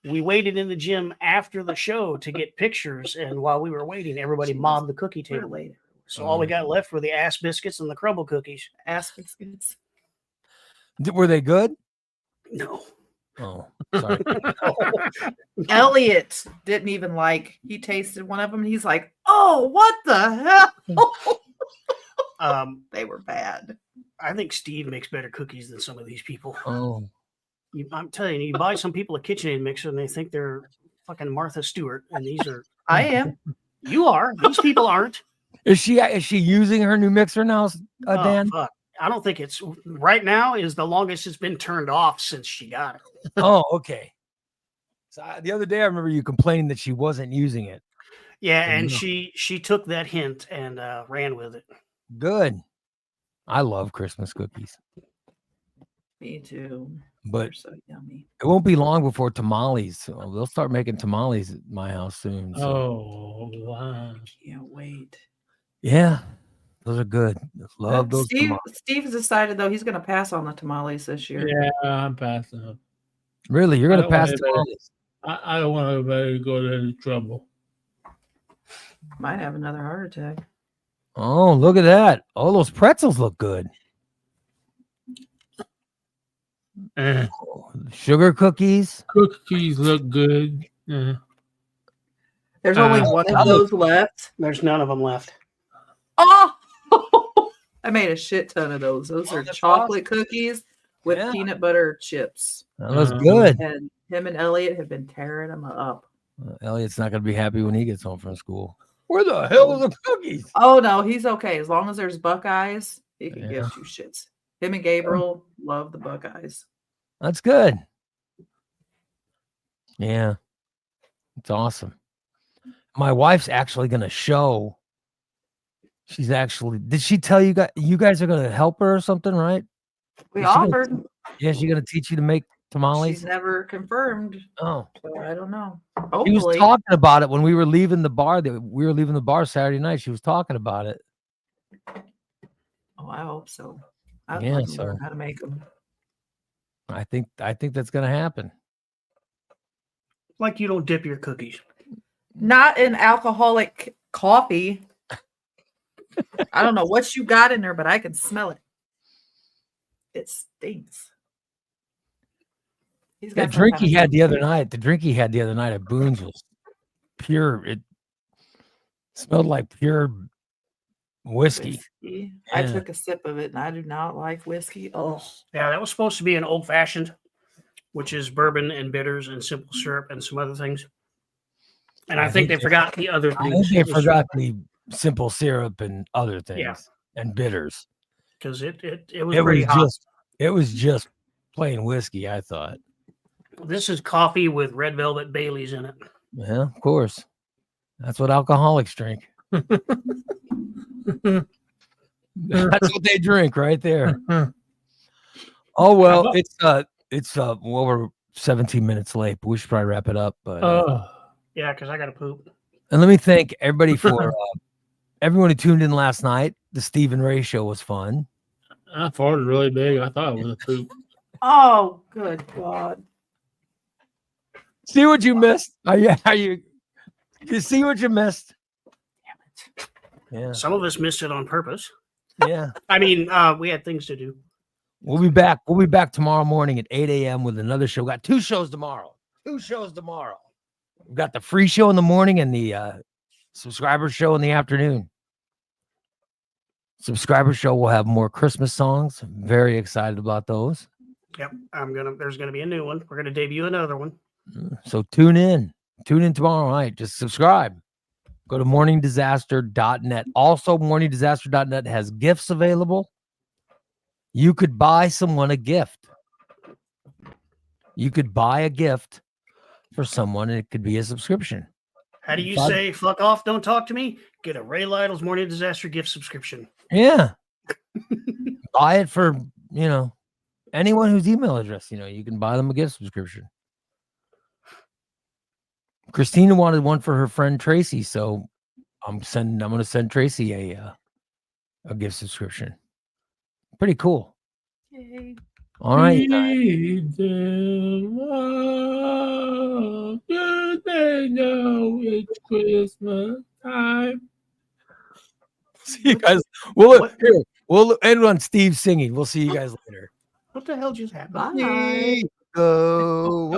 We waited in the gym after the show to get pictures, and while we were waiting, everybody mobbed the cookie table. So all we got left were the ass biscuits and the crumble cookies. Ass biscuits. Were they good? No. Oh, sorry. Elliot didn't even he tasted one of them. And he's like, oh, what the hell? They were bad. I think Steve makes better cookies than some of these people. Oh. I'm telling you, you buy some people a KitchenAid mixer and they think they're fucking Martha Stewart, and these are. I am. You are. These people aren't. Is she using her new mixer now, Dan? Fuck. I don't think it's right now. Is the longest it's been turned off since she got it. Oh, okay. So the other day I remember you complaining that she wasn't using it. Yeah, and she took that hint and ran with it. Good. I love Christmas cookies. Me too. But they're so yummy. It won't be long before tamales. So they'll start making tamales at my house soon. So. Oh, wow. Can't wait. Yeah, those are good. Love those tamales. Steve has decided, though, he's going to pass on the tamales this year. Yeah, I'm passing them. Really? You're going to pass tamales? I don't want everybody to go to any trouble. Might have another heart attack. Oh, look at that. Oh, those pretzels look good. Sugar cookies. Cookies look good. There's only one of those left. There's none of them left. Oh, I made a shit ton of those. Those are chocolate cookies with peanut butter chips. That was good. And him and Elliot have been tearing them up. Elliot's not going to be happy when he gets home from school. Where the hell are the cookies? Oh, no, he's okay. As long as there's Buckeyes, he can give 2 shits. Him and Gabriel love the Buckeyes. That's good. Yeah. It's awesome. My wife's actually going to show. Did she tell you guys are going to help her or something, right? We offered. Yeah, she's going to teach you to make tamales? She's never confirmed. Oh, So I don't know. She was Hopefully. talking about it when we were leaving the bar. We were leaving the bar Saturday night. She was talking about it. Oh, I hope so. I'd Yeah, love to so learn how to make them. I think that's gonna happen. Like you don't dip your cookies. Not in alcoholic coffee. I don't know what you got in there, but I can smell it. It stinks. That drink he had the other night. The drink he had the other night at Boone's was pure. It smelled like pure whiskey. I Yeah. took a sip of it, and I do not like whiskey. Oh, Yeah, that was supposed to be an old fashioned, which is bourbon and bitters and simple syrup and some other things. And I think they forgot the other I things. think they forgot the simple syrup and other things. Yeah. And bitters. Because it was pretty hot. It was just plain whiskey, I thought. This is coffee with red velvet Baileys in it. Yeah, of course. That's what alcoholics drink. That's what they drink right there. Oh well, it's we're 17 minutes late, but we should probably wrap it up. But yeah, because I gotta poop. And let me thank everybody for everyone who tuned in last night. The Stephen Ray show was fun. I farted really big. I thought it was a poop. Oh, good God. See what you missed? Are you see what you missed? Damn it. Yeah. Some of us missed it on purpose. Yeah. I mean, we had things to do. We'll be back. We'll be back tomorrow morning at 8 a.m. with another show. We got 2 shows tomorrow. 2 shows tomorrow. We've got the free show in the morning and the subscriber show in the afternoon. Subscriber show will have more Christmas songs. I'm very excited about those. Yep, there's gonna be a new one. We're gonna debut another one. So tune in tomorrow night. Just subscribe. Go to morningdisaster.net. Also, morningdisaster.net has gifts available. You could buy someone a gift. You could buy a gift for someone, and it could be a subscription. How do you say, fuck off, don't talk to me? Get a Ray Lytle's Morning Disaster gift subscription. Yeah. Buy it for, anyone whose email address, you can buy them a gift subscription. Christina wanted one for her friend Tracy, so I'm going to send Tracy a gift subscription. Pretty cool. Yay. All right. They know it's Christmas time. See you guys. We'll end on Steve singing. We'll see you guys later. What the hell just happened? Bye. Go.